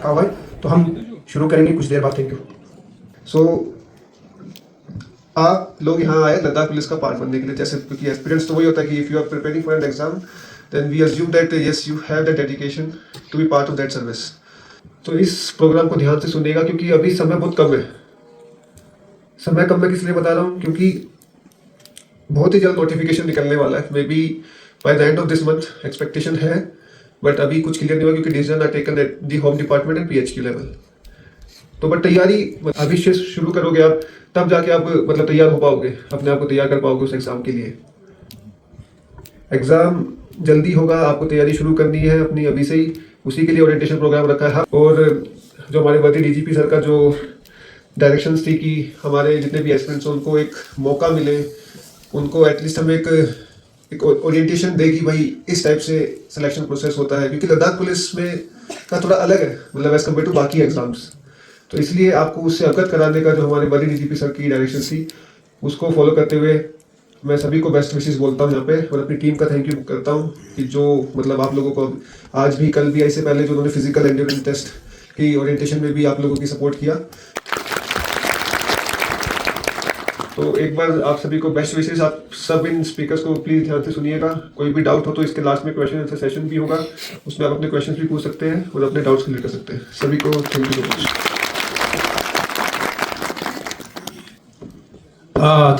हाँ भाई, तो हम शुरू करेंगे कुछ देर बाद। Thank you. सो आप लोग यहाँ आए लद्दाख पुलिस का पार्ट बनने के लिए, जैसे क्योंकि एक्सपीरियंस तो वही होता है कि if you are preparing for an exam then we assume that yes you have that dedication to be part of that service. तो इस प्रोग्राम को ध्यान से सुनिएगा क्योंकि अभी समय बहुत कम है। समय कम मैं किस लिए बता रहा हूँ, क्योंकि बहुत ही जल्द नोटिफिकेशन निकलने वाला है। May be by the end of this month expectation है, बट अभी कुछ क्लियर नहीं हुआ क्योंकि decision are taken at the home department and PHQ level. तो बट तैयारी अभी से शुरू करोगे आप, तब जाके आप मतलब तैयार हो पाओगे, अपने आप को तैयार कर पाओगे उस एग्ज़ाम के लिए। एग्ज़ाम जल्दी होगा, आपको तैयारी शुरू करनी है अपनी अभी से ही। उसी के लिए ओरिएंटेशन प्रोग्राम रखा है। और जो हमारे वर्दी डीजीपी सर का जो डायरेक्शंस थी कि हमारे जितने भी एस्पिरेंट्स हैं उनको एक मौका मिले, उनको एटलीस्ट हम एक ओरिएंटेशन दे कि भाई इस टाइप से सिलेक्शन प्रोसेस होता है, क्योंकि लद्दाख पुलिस में का थोड़ा अलग है मतलब एज कम्पेयर टू बाकी एग्जाम्स। तो इसलिए आपको उससे अवगत कराने का जो हमारे बड़ी डीजीपी सर की डायरेक्शन थी उसको फॉलो करते हुए मैं सभी को बेस्ट विशेस बोलता हूँ यहाँ पे, और अपनी टीम का थैंक यू करता हूँ कि जो मतलब आप लोगों को आज भी कल भी इससे पहले जो उन्होंने फिजिकल एंड्योरेंस टेस्ट की ओरिएंटेशन में भी आप लोगों की सपोर्ट किया। तो एक बार आप सभी को बेस्ट विशेस। आप सब इन स्पीकर्स को प्लीज ध्यान से सुनिएगा। कोई भी डाउट हो तो इसके लास्ट में क्वेश्चन आंसर सेशन भी होगा, उसमें आप अपने क्वेश्चंस भी पूछ सकते हैं और अपने डाउट्स क्लियर कर सकते हैं। सभी को thank you so much.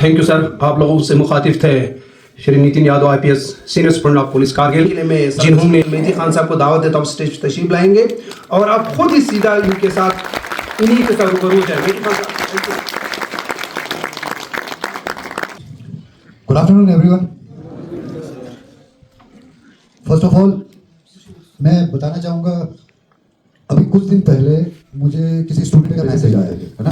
Thank you sir. आप लोगों से मुखातिब थे Shri Nitin Yadav IPS senior superintendent of police Kargil में, जिन्होंने मेहदी खान साहब को दावत देता हूँ स्टेज पर तशरीफ लाएंगे और आप खुद ही सीधा इनके साथ इन्हीं के साथ रूबरू हो जाएंगे। Good afternoon everyone. First of all, मैं बताना चाहूँगा अभी कुछ दिन पहले मुझे किसी स्टूडेंट का मैसेज आया है ना,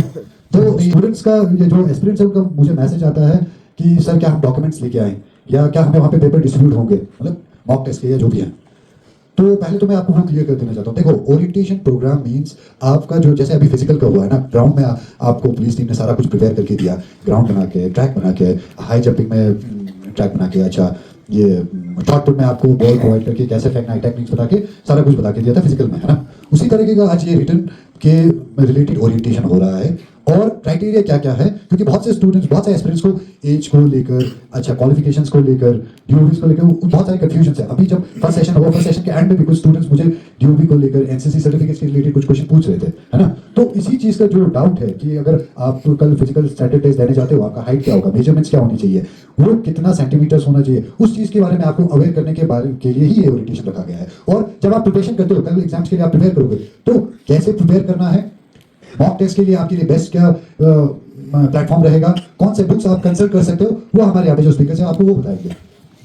तो स्टूडेंट्स का ये जो एस्पिरेंट्स है उनका मुझे मैसेज आता है कि सर क्या हम डॉक्यूमेंट्स लेके आए या क्या हमें वहाँ पे पेपर डिस्ट्रीब्यूट होंगे, मतलब मॉक टेस्ट के या जो भी है। तो पहले तो मैं आपको वो क्लियर कर देना चाहता हूँ। देखो, ओरिएंटेशन प्रोग्राम मींस आपका जो जैसे अभी फिजिकल का हुआ है ना, ग्राउंड में आपको पुलिस टीम ने सारा कुछ प्रिपेयर करके दिया, ग्राउंड बना के, ट्रैक बना के, हाई जंपिंग में ट्रैक बना के, अच्छा ये शॉर्ट पुट में आपको बॉल प्रोवाइड करके कैसे फेंकना है, टेक्निक्स बता के सारा कुछ बता के दिया था फिजिकल में, है ना। उसी तरीके का आज ये रिटर्न के रिलेटेड ओरिएंटेशन हो रहा है। और क्राइटेरिया क्या क्या है, क्योंकि बहुत से स्टूडेंट्स, बहुत से एस्पिरेंट्स को एज को लेकर, अच्छा क्वालिफिकेशंस को लेकर, डीओबी को लेकर बहुत सारे कंफ्यूजन है। अभी जब फर्स्ट सेशन होगा, फर्स्ट सेशन के एंड में भी कुछ स्टूडेंट्स मुझे डीओबी को लेकर, एनसीसी सर्टिफिकेट्स के रिलेटेड कुछ क्वेश्चन पूछ रहे थे, है ना। तो इसी चीज का जो डाउट है कि अगर आप कल फिजिकल स्टैंडर्ड टेस्ट देने जाते हो, आपका हाइट क्या होगा, मेजरमेंट्स क्या होनी चाहिए, वो कितना सेंटीमीटर्स होना चाहिए, उस चीज के बारे में आपको अवेयर करने के बारे के लिए ही ये ओरिएंटेशन रखा गया है। और जब आप प्रिपरेशन करते हो, कल एग्जाम्स के लिए आप प्रिपेयर करोगे, तो कैसे प्रिपेयर करना है, मॉक टेस्ट के लिए आपके लिए बेस्ट क्या प्लेटफॉर्म रहेगा, कौन से बुक्स आप कंसल्ट कर सकते हो, वो हमारे यहाँ पे जो स्पीकर्स हैं आपको वो बताएंगे।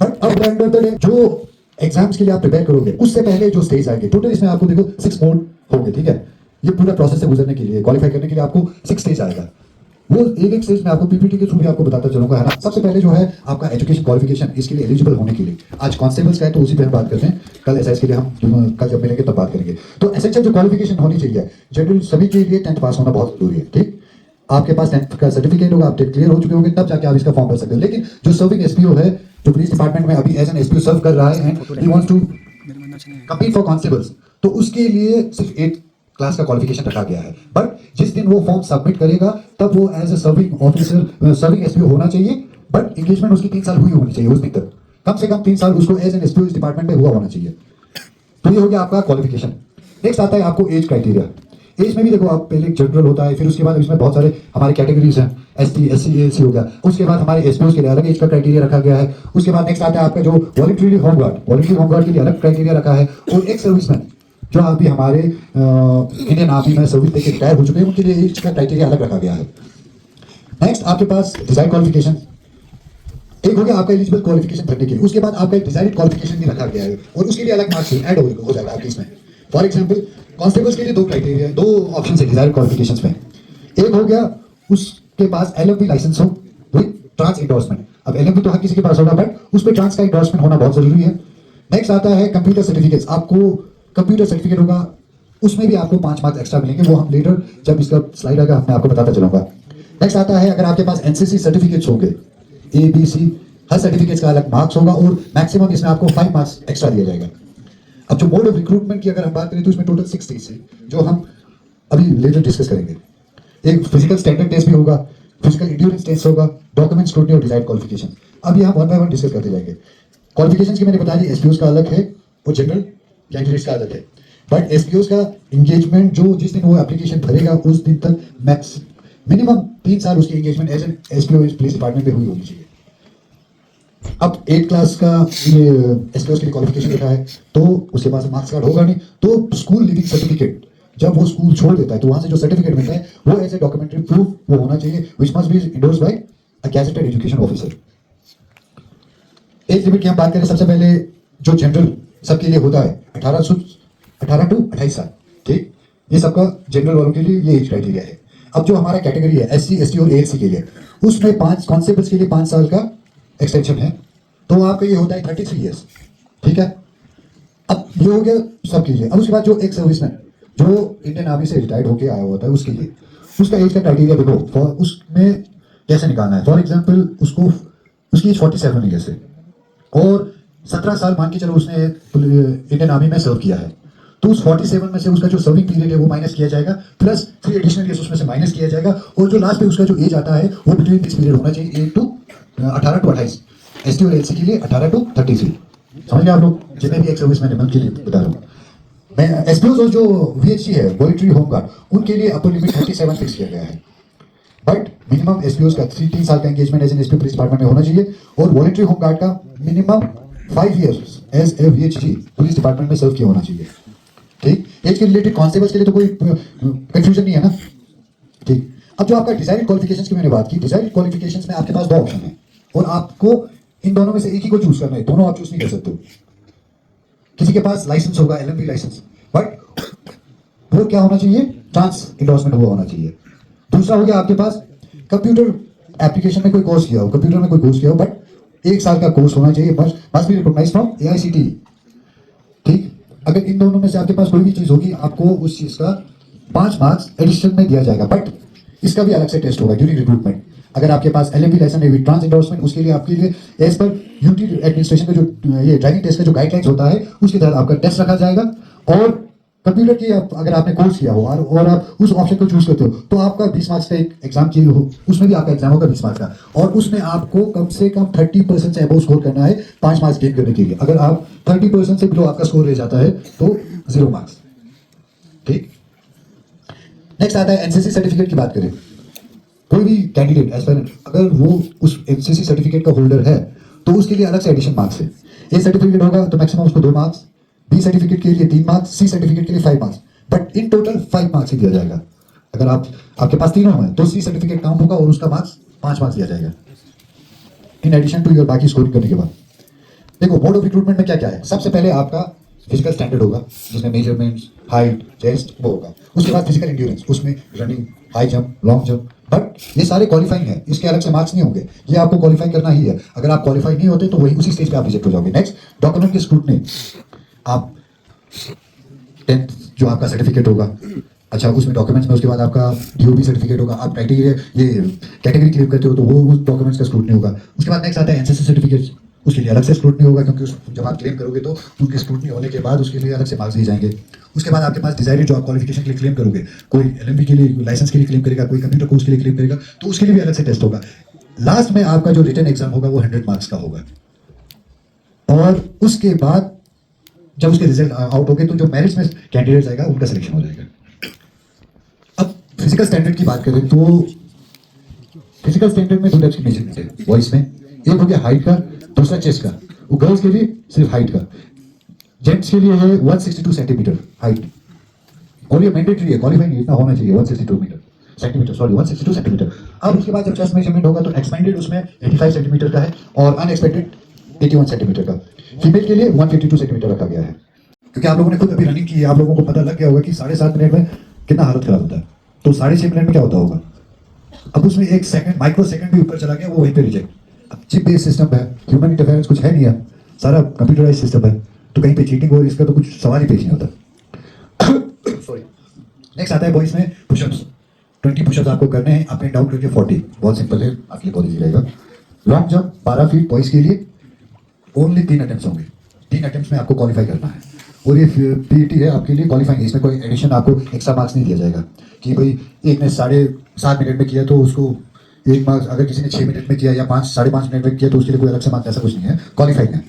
बट अब एंड ऑफ द डे जो एग्जाम्स के लिए आप प्रिपेयर करोगे, उससे पहले जो स्टेज आएंगे, टोटल इसमें आपको देखो 6 मोड होंगे, ठीक है। ये पूरा प्रोसेस से गुजरने के लिए, क्वालिफाई करने के लिए आपको 6 स्टेज आएगा। वो एक स्टेज में आपको पीपीटी के थ्रू भी आपको बताता चलूंगा, है ना। सबसे पहले जो है आपका एजुकेशन क्वालिफिकेशन, इसके लिए एलिजिबल होने के लिए आज कांस्टेबल्स का है तो उसी पे हम बात करते हैं, कल एसआई के लिए हम कल जब मिलेंगे तब बात करेंगे। तो एसेंशियल जो क्वालिफिकेशन होनी चाहिए जनरल सभी के लिए 10th पास होना बहुत जरूरी है, ठीक। आपके पास 10th का सर्टिफिकेट होगा, आप क्लियर हो चुके होंगे, तब जाके आप इसका फॉर्म भर सकते हो। लेकिन जो सर्विंग एसपीओ है, जो पुलिस डिपार्टमेंट में अभी एज एन एसपीओ सर्व कर रहा है and he wants to compete for constables, तो उसके लिए सिर्फ 8th क्लास का क्वालिफिकेशन रखा गया है। बट जिस दिन वो फॉर्म सबमिट करेगा तब वो as a serving officer, serving SPO होना चाहिए। बट एंगेजमेंट उसकी 3 साल हुई होनी चाहिए उस दिन तक, कम से कम 3 साल उसको एज एन एसपीओ इस डिपार्टमेंट में हुआ होना चाहिए। तो ये हो गया आपका क्वालिफिकेशन। नेक्स्ट आता है आपको एज क्राइटेरिया। एज में भी देखो, आप पहले जनरल होता है, फिर उसके बाद इसमें बहुत सारे हमारे कैटेगरीज हैं, एसटी, एससी, एसी हो गया। उसके बाद हमारे एसपीओ के लिए अलग एज का क्राइटेरिया रखा गया है। उसके बाद नेक्स्ट आता है आपका जो वॉलंटरी होमगार्ड के लिए अलग क्राइटेरिया रखा है। और एक सर्विसमैन जो अभी हमारे इंडियन आर्मी में सर्विस देके रिटायर हो चुके हैं, उनके लिए एज का क्राइटेरिया अलग रखा गया है। नेक्स्ट आपके पास डिजाइन क्वालिफिकेशन, एक हो गया आपका एलिजिबल क्वालिफिकेशन भरने के लिए, उसके बाद आपका एक डिजायर्ड क्वालिफिकेशन भी रखा गया है और उसके लिए अलग मार्क्स ऐड हो जाएगा आपके इसमें। फॉर एग्जांपल कांस्टेबल्स के लिए दो क्राइटेरिया, दो ऑप्शन है डिजायर्ड क्वालिफिकेशंस में। एक हो गया उसके पास एलएमवी लाइसेंस हो विद ट्रांस एंडोर्समेंट। अब एलएमवी तो हर किसी के पास होगा, बट उस पर ट्रांस का एंडोर्समेंट होना बहुत जरूरी है। नेक्स्ट आता है कंप्यूटर सर्टिफिकेट्स। आपको कंप्यूटर सर्टिफिकेट होगा, उसमें भी आपको 5 मार्क्स एक्स्ट्रा मिलेंगे, वो हम लेटर जब इसका स्लाइड आएगा मैं आपको बताता चलूंगा। नेक्स्ट आता है अगर आपके पास एनसीसी सर्टिफिकेट्स होंगे, A B C her certificates का अलग मार्क्स होगा और मैक्सिमम इसमें आपको 5 मार्क्स एक्स्ट्रा दिया जाएगा। अब जो मोड ऑफ रिक्रूटमेंट की अगर हम बात करें तो इसमें टोटल 6 स्टेज है जो हम अभी लेटर डिस्कस करेंगे। एक फिजिकल स्टैंडर्ड टेस्ट भी होगा, फिजिकल एंड्योरेंस टेस्ट होगा, डॉक्यूमेंट स्क्रूटनी और डिजायर्ड क्वालिफिकेशन। अब ये हम वन बाय वन डिस्कस करते जाएंगे। क्वालिफिकेशंस की मैंने बता दी, एसपीओस का अलग है और जनरल कैंडिडेट्स का अलग है। बट एसपीओस का एंगेजमेंट जो जिस दिन वो एप्लीकेशन भरेगा उस दिन तक मैक्स मिनिमम 3 साल उसकी engagement as an SPO police department में हुई होनी चाहिए। अब 8 क्लास का ये एसपीओस के लिए क्वालिफिकेशन होता है तो उसके पास मार्क्स कार्ड होगा नहीं, तो स्कूल लिविंग सर्टिफिकेट जब वो स्कूल छोड़ देता है तो वहां से जो सर्टिफिकेट मिलता है वो एज ए डॉक्यूमेंट्री प्रूफ वो होना चाहिए, which must be endorsed by a gazetted education officer. Age limit की हम बात करें, सबसे पहले जो जनरल सबके लिए होता है 18 टू 28 साल, ठीक, ये सबका जनरल वालों के लिए ये एज क्राइटेरिया है। अब जो हमारा कैटेगरी है एससी एसटी और एएलसी के लिए, उसमें 5 कॉन्स्टेबल्स के लिए 5 साल का एक्सटेंशन है, तो आपका ये होता है 33 ईयर्स, ठीक है। अब ये हो गया सबके लिए। अब उसके बाद जो एक सर्विसमैन जो इंडियन आर्मी से रिटायर्ड होकर आया होता है उसके लिए उसका एज का क्राइटेरिया देखो, उसमें कैसे निकालना है। फॉर एग्जाम्पल उसको उसकी एज 47 ईयर्स है और 17 साल मान के चलो उसने इंडियन आर्मी में सर्व किया है, तो उस 47 में से उसका जो सर्विंग पीरियड है वो माइनस किया जाएगा, प्लस 3 एडिशनल ईयर्स उसमें से माइनस किया जाएगा, और जो लास्ट पे उसका जो एज आता है वो बिटवीन दिस पीरियड होना चाहिए 18 टू 28। एसटी और एलसी के लिए 18 टू 33। समझ गए आप लोग, जितने भी एक सर्विस मैंने के लिए बता रहा हूँ मैं। एसपीओ और जो वीएचसी है वॉलंटरी होमगार्ड, उनके लिए अपर लिमिट 37 फिक्स किया गया है, बट मिनिमम एसपीओ का 3 साल का engagement as an SP police department में होना चाहिए, और वॉलंटरी होमगार्ड का minimum 5 years as a VHC police department में सर्व किया होना चाहिए, ठीक। एज के रिलेटेड कॉन्स्टेबल्स के लिए तो कोई कंफ्यूजन नहीं है ना, ठीक। अब जो आपका डिजायर्ड क्वालिफिकेशंस की मैंने बात की, डिजायर्ड क्वालिफिकेशंस में आपके पास 2 ऑप्शन है और आपको इन दोनों में से एक ही को चूज करना है, दोनों आप चूज नहीं कर सकते हो। किसी के पास लाइसेंस होगा एलएमवी लाइसेंस, बट वो क्या होना चाहिए, ट्रांस एंडोर्समेंट हुआ होना चाहिए। दूसरा हो गया आपके पास कंप्यूटर एप्लीकेशन में कोई कोर्स किया हो, कंप्यूटर में कोई कोर्स किया हो, बट 1 साल का कोर्स होना चाहिए, must be recognised from AICTE, ठीक। अगर इन दोनों में से आपके पास कोई भी चीज होगी आपको उस चीज का 5 मार्क्स एडिशन में दिया जाएगा, बट इसका भी अलग से टेस्ट होगा ड्यूरिंग रिक्रूटमेंट। अगर आपके पास एलएमवी लाइसेंस है विद ट्रांस एंडोर्समेंट, उसके लिए आपके लिए एज पर यूटी एडमिनिस्ट्रेशन का जो ये ड्राइविंग टेस्ट का जो गाइडलाइंस होता है उसके तहत आपका टेस्ट रखा जाएगा। और कंप्यूटर की अगर आपने कोर्स किया हो और आप उस ऑप्शन को चूज करते हो तो आपका 20 मार्क्स का एक एग्जाम किए हो, उसमें भी आपका एग्जाम होगा 20 मार्क्स का, और उसमें आपको कम से कम 30% से अबव स्कोर करना है 5 मार्क्स गेन करने के लिए। अगर आप 30% से बिलो आपका स्कोर रह जाता है तो 0 मार्क्स, ठीक। नेक्स्ट आता है एनसीसी सर्टिफिकेट की बात करें। कोई भी कैंडिडेट एस्पायरेंट अगर वो उस एनसीसी सर्टिफिकेट का होल्डर है तो उसके लिए अलग से एडिशन मार्क्स है। ए सर्टिफिकेट होगा तो मैक्सिमम उसको 2 मार्क्स, बी सर्टिफिकेट के लिए 3 मार्क्स, सी सर्टिफिकेट के लिए 5 marks, but in total 5 marks ही दिया जाएगा। अगर आपके पास तीनों है तो सी सर्टिफिकेट काउंट होगा और उसका मार्क्स 5 मार्क्स दिया जाएगा इन एडिशन टू योर बाकी स्कोरिंग करने के बाद। देखो मोड ऑफ रिक्रूटमेंट में क्या क्या है। सबसे पहले आपका फिजिकल स्टैंडर्ड होगा जिसमें मेजरमेंट्स, हाइट, चेस्ट वो होगा। उसके बाद फिजिकल एंड्योरेंस, उसमें running, high jump, long jump, but ये सारे क्वालिफाइंग है, इसके अलग से मार्क्स नहीं होंगे, ये आपको क्वालिफाई करना ही है। अगर आप क्वालिफाई नहीं होते तो वही उसी स्टेज पे आप रिजेक्ट हो जाओगे। नेक्स्ट डॉक्यूमेंट की स्क्रूटनी, आप 10th जो आपका सर्टिफिकेट होगा, अच्छा उसमें डॉक्यूमेंट्स में उसके बाद आपका डीओबी सर्टिफिकेट होगा, आप क्राइटेरिया ये कैटेगरी क्लेम करते हो तो वो उस डॉक्यूमेंट्स का स्क्रूटनी होगा। उसके बाद नेक्स्ट आता है एनसीसी सर्टिफिकेट, उसके लिए अलग से स्क्रूटनी होगा क्योंकि जब आप क्लेम करोगे तो उनकी स्क्रूटनी होने के बाद उसके लिए अलग से मार्क्स दिए जाएंगे। उसके बाद आपके पास डिजायर्ड जो आप क्वालिफिकेशन के लिए क्लेम करोगे, कोई एलएमबी के लिए लाइसेंस के लिए क्लेम करेगा, कोई कंप्यूटर कोर्स के लिए क्लेम करेगा, तो उसके लिए भी अलग से टेस्ट होगा। लास्ट में आपका जो रिटन एग्जाम होगा वो 100 मार्क्स का होगा, और उसके बाद जब उसके रिजल्ट आउट हो गए तो जो मेरिट्स में कैंडिडेट्स आएगा उनका सिलेक्शन हो जाएगा। अब फिजिकल स्टैंडर्ड की बात करें तो फिजिकल स्टैंडर्ड में 2 टाइप्स की मेजरमेंट है बॉयज में। एक हो गया हाइट का, दूसरा चेस्ट का। वो गर्ल्स के लिए सिर्फ हाइट का, जेंट्स के लिए है 162 सेंटीमीटर हाइट, और ये मैंडेटरी है, क्वालिफाई नहीं इतना होना चाहिए 162 मीटर। Centimetre, sorry 162 centimetre. अब उसके बाद जब चेस्ट मेजरमेंट होगा तो एक्सपेंडेड उसमें 85 सेंटीमीटर का है और अनएक्सपेक्टेड 81 सेंटीमीटर का। फीमेल के लिए 152 सेंटीमीटर रखा गया है, क्योंकि आप लोगों ने खुद अभी रनिंग की है, आप लोगों को पता लग गया होगा कि 7.5 मिनट में कितना हालत खराब होता है, तो 6.5 मिनट में क्या होता होगा। अब उसमें एक सेकंड, माइक्रो सेकंड भी ऊपर चला गया, वो वहीं पे रिजेक्ट। अब चिप बेस्ड सिस्टम है, ह्यूमन इंटरफेरेंस कुछ है नहीं है, सारा कंप्यूटराइज सिस्टम है, तो कहीं पे चीटिंग हो इसका तो कुछ सवाल ही पेश नहीं होता। सॉरी। नेक्स्ट आता है बॉयज में पुशअप्स। 20 पुशअप्स आपको करने हैं, अप एंड डाउन करके 40। बहुत सिंपल है, आपके लिए बहुत ईजी रहेगा। लॉन्ग जंप 12 फीट बॉयज के लिए ओनली 3 अटेम्प्ट होंगे। 3 अटेम्प्ट में आपको क्वालिफाई करना है, और ये पीईटी है आपके लिए क्वालिफाइंग है, इसमें कोई एडिशन आपको एक्स्ट्रा मार्क्स नहीं दिया जाएगा कि भाई एक ने 7.5 मिनट में किया तो उसको 1 मार्क्स, अगर किसी ने 6 मिनट में किया या 5.5 मिनट में किया तो उसके लिए कोई अलग से मार्क्स, ऐसा कुछ नहीं है, क्वालिफाइंग है।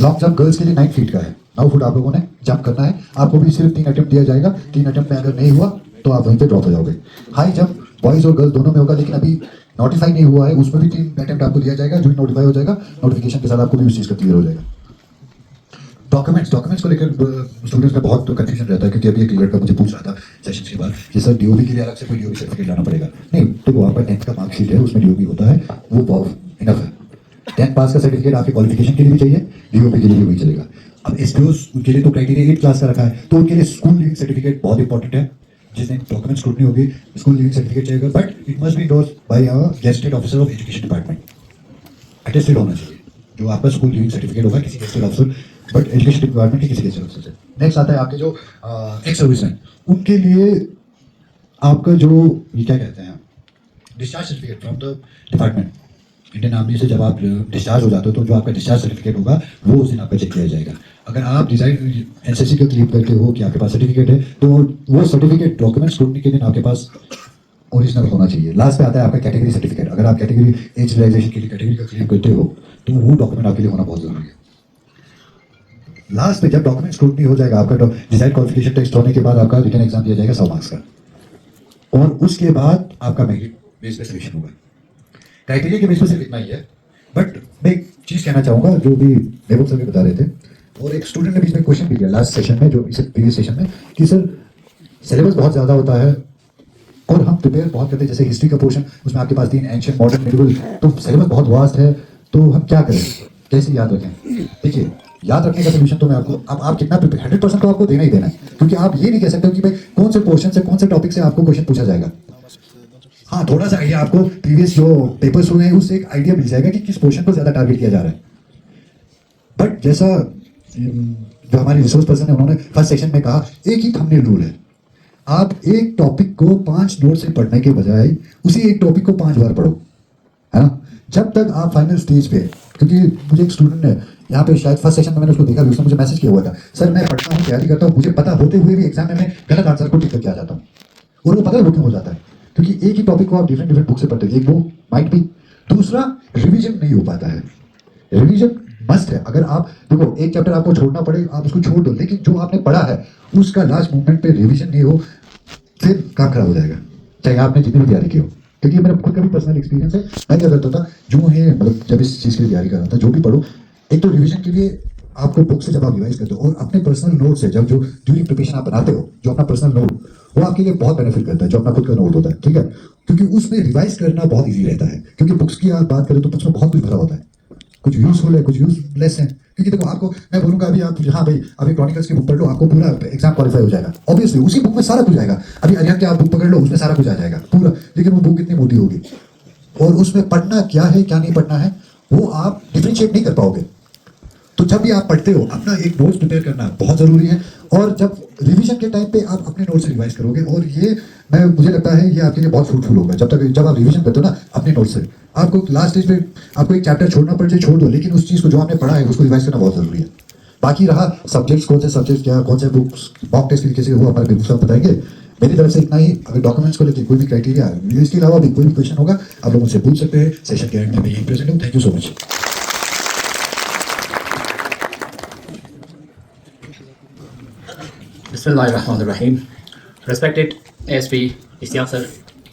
लॉन्ग जंप गर्ल्स के लिए 9 फीट का है, 9 फुट आप लोगों ने जंप करना है, आपको भी सिर्फ 3 अटेम्प्ट दिया जाएगा। 3 अटेम्प्ट में अगर नहीं हुआ तो आप वहीं पे ड्रॉप हो जाओगे। हाई जंप बॉयज और गर्ल्स दोनों में होगा, लेकिन अभी नोटिफाई नहीं हुआ है, उसमें भी 3 अटेम्प्ट आपको दिया जाएगा। जो भी नोटिफाई हो जाएगा, नोटिफिकेशन के साथ आपको भी उस चीज़ का क्लियर हो जाएगा। डॉक्यूमेंट्स को लेकर स्टूडेंट्स में बहुत कंफ्यूजन रहता है, क्योंकि अभी एक लड़का मुझे पूछ रहा था सेशन के बाद कि सर डीओबी के लिए अलग से कोई डीओबी सर्टिफिकेट लाना पड़ेगा? नहीं, तो वो आपका 10th का मार्कशीट है, उसमें डीओबी होता है, वो बहुत इनफ है। 10th पास का सर्टिफिकेट आपके क्वालिफिकेशन के लिए भी चाहिए, डीओबी के लिए भी वही चलेगा। अब एसपीओस उनके लिए तो क्राइटेरिया 8 क्लास का रखा है, तो उनके लिए स्कूल लिविंग सर्टिफिकेट बहुत इंपॉर्टेंट है। जिस दिन डॉक्यूमेंट स्क्रूटनी होगी, स्कूल लिविंग सर्टिफिकेट चाहिए, but it must be endorsed by a gazetted officer of education department. Attested होना चाहिए जो आपका स्कूल लिविंग सर्टिफिकेट होगा, किसी gazetted officer, but education department के किसी गेस्टेड ऑफिसर से। नेक्स्ट आता है आपके जो एक्स सर्विस हैं, उनके लिए आपका जो ये क्या कहते हैं, discharge certificate from the department. Indian army से जब आप डिस्चार्ज हो जाते हो तो जो आपका डिस्चार्ज सर्टिफिकेट होगा वो उस दिन आपका चेक किया जाएगा। अगर आप डिजाइन एनसीसी का क्लियर करके हो कि आपके पास सर्टिफिकेट है, तो वो सर्टिफिकेट डॉक्यूमेंट स्क्रूटनी के दिन आपके पास ओरिजिनल होना चाहिए। लास्ट पे आता है आपका कैटेगरी सर्टिफिकेट। अगर आप कैटेगरी एज रियलाइजेशन के लिए कैटेगरी का क्लियर करते हो तो वो डॉक्यूमेंट आपके लिए होना बहुत जरूरी है। लास्ट पे जब डॉक्यूमेंट स्क्रूटनी हो जाएगा, आपका डिजाइन क्वालिफिकेशन टेस्ट होने के बाद आपका रिटन एग्जाम दिया जाएगा 100 मार्क्स का, और उसके बाद आपका मेरिट बेस पे सिलेक्शन होगा। क्राइटेरिया के बेस पे सिर्फ इतना ही है, बट मैं एक चीज़ कहना चाहूँगा जो भी महबूब सर भी बता रहे थे, और एक स्टूडेंट ने बीच में क्वेश्चन भी किया लास्ट सेशन में, जो इस प्रीवियस सेशन में, कि सर सिलेबस बहुत ज़्यादा होता है और हम प्रिपेयर बहुत करते हैं, जैसे हिस्ट्री का पोर्शन, उसमें आपके पास 3 एंशिएंट, मॉडर्न, मिडिवल, तो सिलेबस बहुत वास्ट है, तो हम क्या करें, कैसे याद रखें? देखिए, याद रखने का सोल्यूशन तो मैं आपको, अब आप कितना प्रिपेयर, 100% तो आपको देना ही देना है, क्योंकि आप ये नहीं कह सकते हो कि भाई कौन से पोर्शन से, कौन से टॉपिक से आपको क्वेश्चन पूछा जाएगा। हाँ, थोड़ा सा आइडिया आपको प्रीवियस जो पेपर्स हुए हैं उससे एक आइडिया मिल जाएगा कि किस पोर्शन को ज़्यादा टारगेट किया जा रहा है। बट जैसा जो हमारे रिसोर्स पर्सन है उन्होंने फर्स्ट सेशन में कहा, एक ही थंबनेल रूल है, आप एक टॉपिक को 5 नोट से पढ़ने के बजाय उसी एक टॉपिक को 5 बार पढ़ो, है ना, जब तक आप फाइनल स्टेज पे। क्योंकि मुझे एक स्टूडेंट ने यहाँ पे शायद फर्स्ट सेशन में मैंने उसको देखा, उसने मुझे मैसेज किया हुआ था, सर मैं पढ़ता हूँ, तैयारी करता हूँ, मुझे पता होते हुए भी एग्जाम में मैं गलत आंसर को टिक करके आ जाता हूँ, और वो पता है वो क्यों हो जाता है, क्योंकि एक ही टॉपिक को आप डिफरेंट बुक से पढ़ते हैं। एक वो माइट भी, दूसरा रिवीजन नहीं हो पाता है। रिवीजन मस्ट है। अगर आप देखो एक चैप्टर आपको छोड़ना पड़े, आप उसको छोड़ दो, लेकिन जो आपने पढ़ा है उसका लास्ट मोमेंट पे रिवीजन नहीं हो, फिर काम खराब हो जाएगा, चाहे आपने जितनी भी तैयारी की हो। क्योंकि मेरा खुद का भी पर्सनल एक्सपीरियंस है, मैं क्या करता था, जो है मतलब जब इस चीज़ की तैयारी कर रहा था, जो भी पढ़ो, एक तो रिवीजन के लिए आपको बुक से जब आप रिवाइज करते हो, और अपने पर्सनल नोट से जब जो ड्यूरिंग प्रिपरेशन आप बनाते हो, जो अपना पर्सनल नोट, वो आपके लिए बहुत बेनिफिट करता है, जो अपना खुद का नोट होता है, ठीक है, क्योंकि उसमें रिवाइज करना बहुत ईजी रहता है। क्योंकि बुक्स की आप बात करें तो बुक्स में बहुत कुछ भरा होता है, कुछ यूजफुल है, कुछ यूजलेस है। क्योंकि देखो, आपको मैं बोलूंगा अभी आप, हाँ भाई अभी क्रॉनिकल्स की बुक पढ़ लो, आपको पूरा एग्जाम क्वालिफाई हो जाएगा, ऑब्वियसली उसी बुक में सारा कुछ आएगा। अभी अरिहंत की आप बुक पकड़ लो, उसमें सारा कुछ आ जाएगा पूरा, लेकिन वो बुक कितनी मोटी होगी, और उसमें पढ़ना क्या है क्या नहीं पढ़ना है वो आप डिफरेंशिएट नहीं कर पाओगे। तो जब भी आप पढ़ते हो, अपना एक नोट्स प्रिपेयर करना बहुत जरूरी है, और जब रिवीजन के टाइम पे आप अपने नोट्स रिवाइज करोगे, और ये मुझे लगता है ये आपके लिए बहुत फ्रूटफुल होगा। जब आप रिवीजन करते हो ना अपने नोट्स से, आपको लास्ट स्टेज पे आपको एक चैप्टर छोड़ना पड़ जाए, छोड़ दो, लेकिन उस चीज़ को जो आपने पढ़ा है उसको रिवाइज करना बहुत जरूरी है। बाकी रहा सब्जेक्ट्स, कौन से सब्जेक्ट क्या, कौन से बुक्स मॉक टेस्ट तरीके से वो हमारे बुक्स बताएंगे। मेरी तरफ से इतना ही। अगर डॉक्यूमेंट्स को लेकर कोई भी क्राइटेरिया, इसके अलावा भी कोई भी क्वेश्चन होगा, आप लोग मुझसे पूछ सकते हैं। सेशन के एंड में यही प्रेजेंट हूँ। Thank you so much. Bismillahirrahmanirrahim. Respected ASP Ishtiaq sir,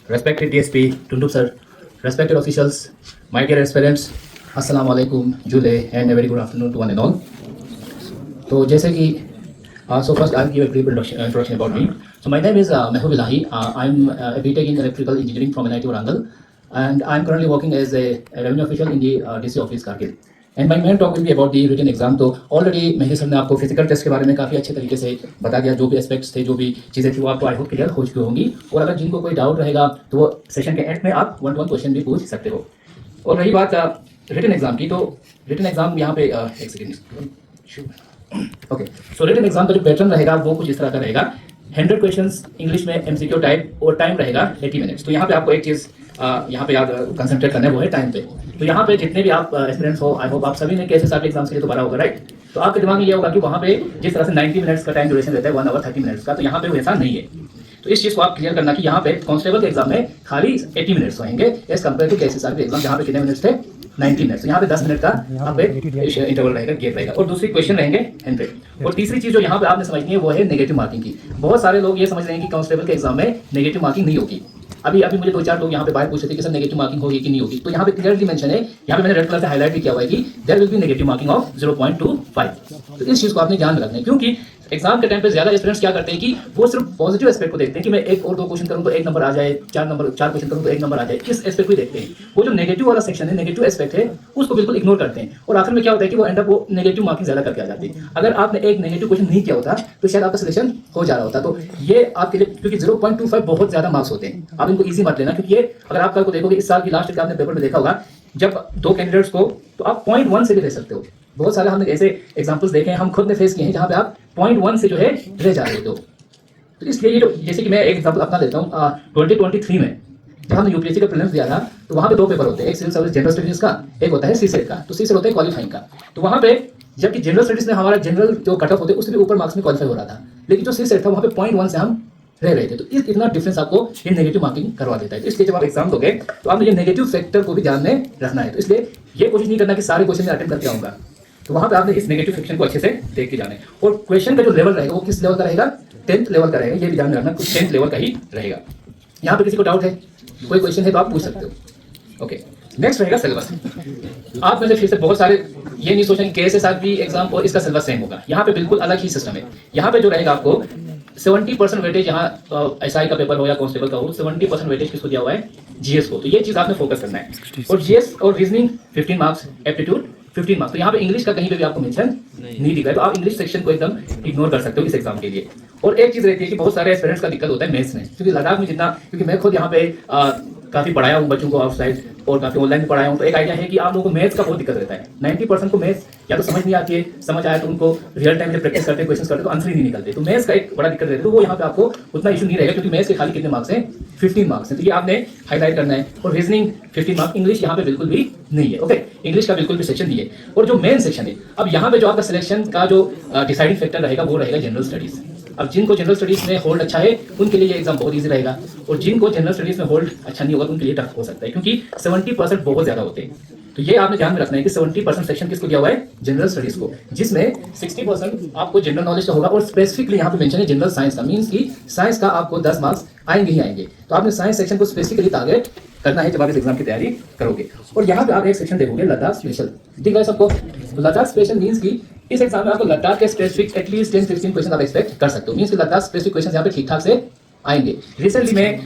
respected DSP Tunduk sir, respected officials, my dear aspirants, Assalamu alaikum, Jule, and a very good afternoon to one and all. तो जैसे कि So first, I'll give a brief introduction about me. So my name is Mehboob Ilahi. I'm a BTech in Electrical Engineering from NIT Warangal, and I'm currently working as a revenue official in the DC office Kargil. And my main talk will be about the written exam. तो already Mehdi sir ने आपको physical test के बारे में काफ़ी अच्छे तरीके से बता दिया, जो भी एस्पेक्ट्स थे, जो भी चीज़ें थी वो आपको आई होप क्लियर हो चुकी होंगी। और अगर जिनको कोई डाउट रहेगा तो वो सेशन के एंड में आप 1-to-1 क्वेश्चन भी पूछ सकते हो। और रही बात रिटन एग्जाम की, तो रिटन एग्जाम यहाँ पे एक सेकेंड, ओके। सो रिटन एग्जाम का जो पैटर्न रहेगा वो कुछ इस तरह का रहेगा। 100 क्वेश्चंस इंग्लिश में एमसीक्यू टाइप, और टाइम रहेगा 80 मिनट्स। तो यहाँ पे आपको एक चीज़ यहाँ पे याद कंसंट्रेट करना है, वो है टाइम पे। तो यहाँ पे जितने भी आप एस्पिरेंट्स हो, आई होप आप सभी ने कैसे सारे एग्जाम्स के लिए दोबारा होगा, राइट। तो आपके दिमाग में ये होगा कि वहाँ पे जिस तरह से 90 मिनट्स का टाइम ड्यूरेशन रहता है 1 आवर 30 मिनट्स का, तो यहाँ पे वो ऐसा नहीं है। तो इस चीज़ को आप क्लियर करना कि यहाँ पे कांस्टेबल के एग्जाम में खाली 80 मिनट्स होंगे एज कम्पेयर टू KCSR के एग्जाम जहाँ पे कितने मिनट्स थे, 90 मिनट्स। तो यहाँ पे 10 मिनट का आप इंटरवल रहेगा, गैप रहेगा। और दूसरी क्वेश्चन रहेंगे 100। और तीसरी चीज़ जो यहाँ पे आपने समझनी है वो है नेगेटिव मार्किंग की। बहुत सारे लोग ये समझ रहे हैं कि कांस्टेबल के एग्जाम में नेगेटिव मार्किंग नहीं होगी। अभी मुझे 2-4 लोग यहाँ पे बाहर पूछ रहे थे कि सर नेगेटिव मार्किंग होगी कि नहीं होगी। तो यहाँ पे क्लियरली मेंशन है, यहाँ पे मैंने रेड कलर से हाईलाइट भी किया हुआ है कि there will be negative marking of 0.25। तो इस चीज़ को आपने ध्यान में रखना है, क्योंकि एग्जाम के टाइम पे ज्यादा स्टूडेंट्स क्या करते हैं कि वो सिर्फ पॉजिटिव एस्पेक्ट को देखते हैं कि मैं 1 और 2 क्वेश्चन करूँ तो 1 नंबर आ जाए, 4 क्वेश्चन करूँ तो 1 नंबर आ जाए, इस एस्पेक्ट को देखते हैं। वो जो नेगेटिव वाला सेक्शन है, नेगेटिव एस्पेक्ट है, उसको बिल्कुल इग्नोर करते हैं। और आखिर में क्या होता है कि वो एंड अप वो नेगेटिव मार्किंग ज्यादा करके आ जाती है। अगर आपने एक नेगेटिव क्वेश्चन नहीं किया होता तो शायद आपका सिलेक्शन हो जा रहा होता। तो ये आपके लिए, क्योंकि 0.25 बहुत ज्यादा मार्क्स होते हैं, आप इनको ईजी मत लेना। क्योंकि ये अगर आप कल को देखोगे, इस साल की लास्ट का आपने पेपर में देखा होगा, जब 2 कैंडिडेट्स को, तो आप 0.1 से भी रह सकते हो। बहुत सारे हमने ऐसे एग्जांपल्स देखे हैं, हम खुद ने फेस किए हैं, जहां पे आप 0.1 से जो है रह जा रहे हो। तो इसलिए ये जो, जैसे कि मैं एक एग्जांपल अपना लेता हूँ, 2023 में जब हमने यूपीएससी का प्रीलिम्स दिया था, तो वहाँ पे 2 पेपर होते हैं, एक सिविल सर्विस जनरल स्टडीज का, एक होता है सीसेट का। तो सीसेट होता है क्वालिफाइंग का। तो वहाँ पे जबकि जनरल स्टडीज में हमारा जनरल जो कट ऑफ होते उससे भी ऊपर मार्क्स में क्वालिफाई हो रहा था, लेकिन जो सीसेट था वहाँ पे 0.1 से हम रह रहे थे। तो इतना डिफरेंस आपको ये नेगेटिव मार्किंग करवा देता है। तो इसलिए जब आप एग्जाम दोगे तो आपने ये नेगेटिव फैक्टर को भी ध्यान में रखना है। तो इसलिए ये कोशिश नहीं करना कि सारे क्वेश्चन में अटेम्प्ट करके आऊंगा, तो वहां पे आपने इस नेगेटिव सेक्शन को अच्छे से देख के जाना है। और क्वेश्चन का जो लेवल रहेगा वो किस लेवल का रहेगा, 10th लेवल का रहेगा। ये भी ध्यान में रखना, कुछ 10th लेवल का ही रहेगा। यहाँ पे किसी को डाउट है, कोई क्वेश्चन है तो आप पूछ सकते हो। ओके, नेक्स्ट रहेगा सिलेबस। आप में से फिर से बहुत सारे ये नहीं सोचेंगे KCSR भी एग्जाम और इसका सिलेबस सेम होगा। यहाँ पे बिल्कुल अलग ही सिस्टम है। यहाँ पे जो रहेगा आपको 70% वेटेज, यहाँ SI का पेपर हो या कांस्टेबल का हो, 70% वेटेज किसको दिया हुआ है, GS को। तो ये चीज आपने फोकस करना है। और GS और रीजनिंग 15 मार्क्स, एप्टीट्यूड 15 मार्क्स। तो यहाँ पे इंग्लिश का कहीं पे भी आपको मेंशन नहीं दिख रहा है, तो आप इंग्लिश सेक्शन को एकदम इग्नोर कर सकते हो इस एग्जाम के लिए। और एक चीज रहती है कि बहुत सारे एस्पिरेंट्स का दिक्कत होता है मैथ्स में, क्योंकि लद्दाख में जितना, क्योंकि मैं खुद यहाँ पे काफी पढ़ाया हूँ बच्चों को आउटसाइड, और काफी ऑनलाइन भी पढ़ाया हूँ। तो एक आइडिया है कि आप लोगों को मैथ्स का बहुत दिक्कत रहता है। 90% को मैथ्स या तो समझ नहीं आती है, समझ आया तो उनको रियल टाइम में प्रैक्टिस करते, क्वेश्चन करते तो आंसर ही नहीं निकलते। तो मैथ्स का एक बड़ा दिक्कत रहता है। तो वो यहाँ पे आपको उतना इशू नहीं रहेगा, क्योंकि मैथ्स के खाली कितने मार्क्स हैं, 15 मार्क्स हैं। तो ये आपने हाईलाइट करना है। और रीजनिंग 15 मार्क्स, इंग्लिश यहाँ पे बिल्कुल भी नहीं है। ओके, इंग्लिश का बिल्कुल भी सेक्शन नहीं है। और जो मेन सेक्शन है, अब यहाँ पे जो आपका सिलेक्शन का जो डिसाइडिंग फैक्टर रहेगा वो रहेगा जनरल स्टडीज। अब जिनको जनरल स्टडीज में होल्ड अच्छा है उनके लिए ये एग्जाम बहुत इजी रहेगा, और जिनको जनरल स्टडीज में होल्ड अच्छा नहीं होगा उनके लिए टफ हो सकता है, क्योंकि 70% बहुत ज्यादा होते हैं। तो ये आपने ध्यान में रखना है कि 70% सेक्शन किसको दिया हुआ है, जनरल स्टडीज को, जिसमें 60% आपको जनरल नॉलेज का होगा। और स्पेसिफिकली यहाँ पे मेंशन है जनरल साइंस का, मींस कि साइंस का आपको 10 मार्क्स आएंगे ही आएंगे। तो आपने साइंस सेक्शन को स्पेसिफिकली टारगेट करना है जब आप इस एग्जाम की तैयारी करोगे। और यहाँ पे आप एक सेक्शन देखोगे लद्दाख स्पेशल, दिख रहा है सबको। तो लद्दाख स्पेशल मींस की इस एग्जाम में आपको लद्दाख के स्पेसिफिक एटलीस्ट 10-15 क्वेश्चन आप एक्सपेक्ट कर सकते हो। मींस कि लद्दाख स्पेसिफिक क्वेश्चन यहाँ पे ठीक ठाक से आएंगे। रिसेंटली में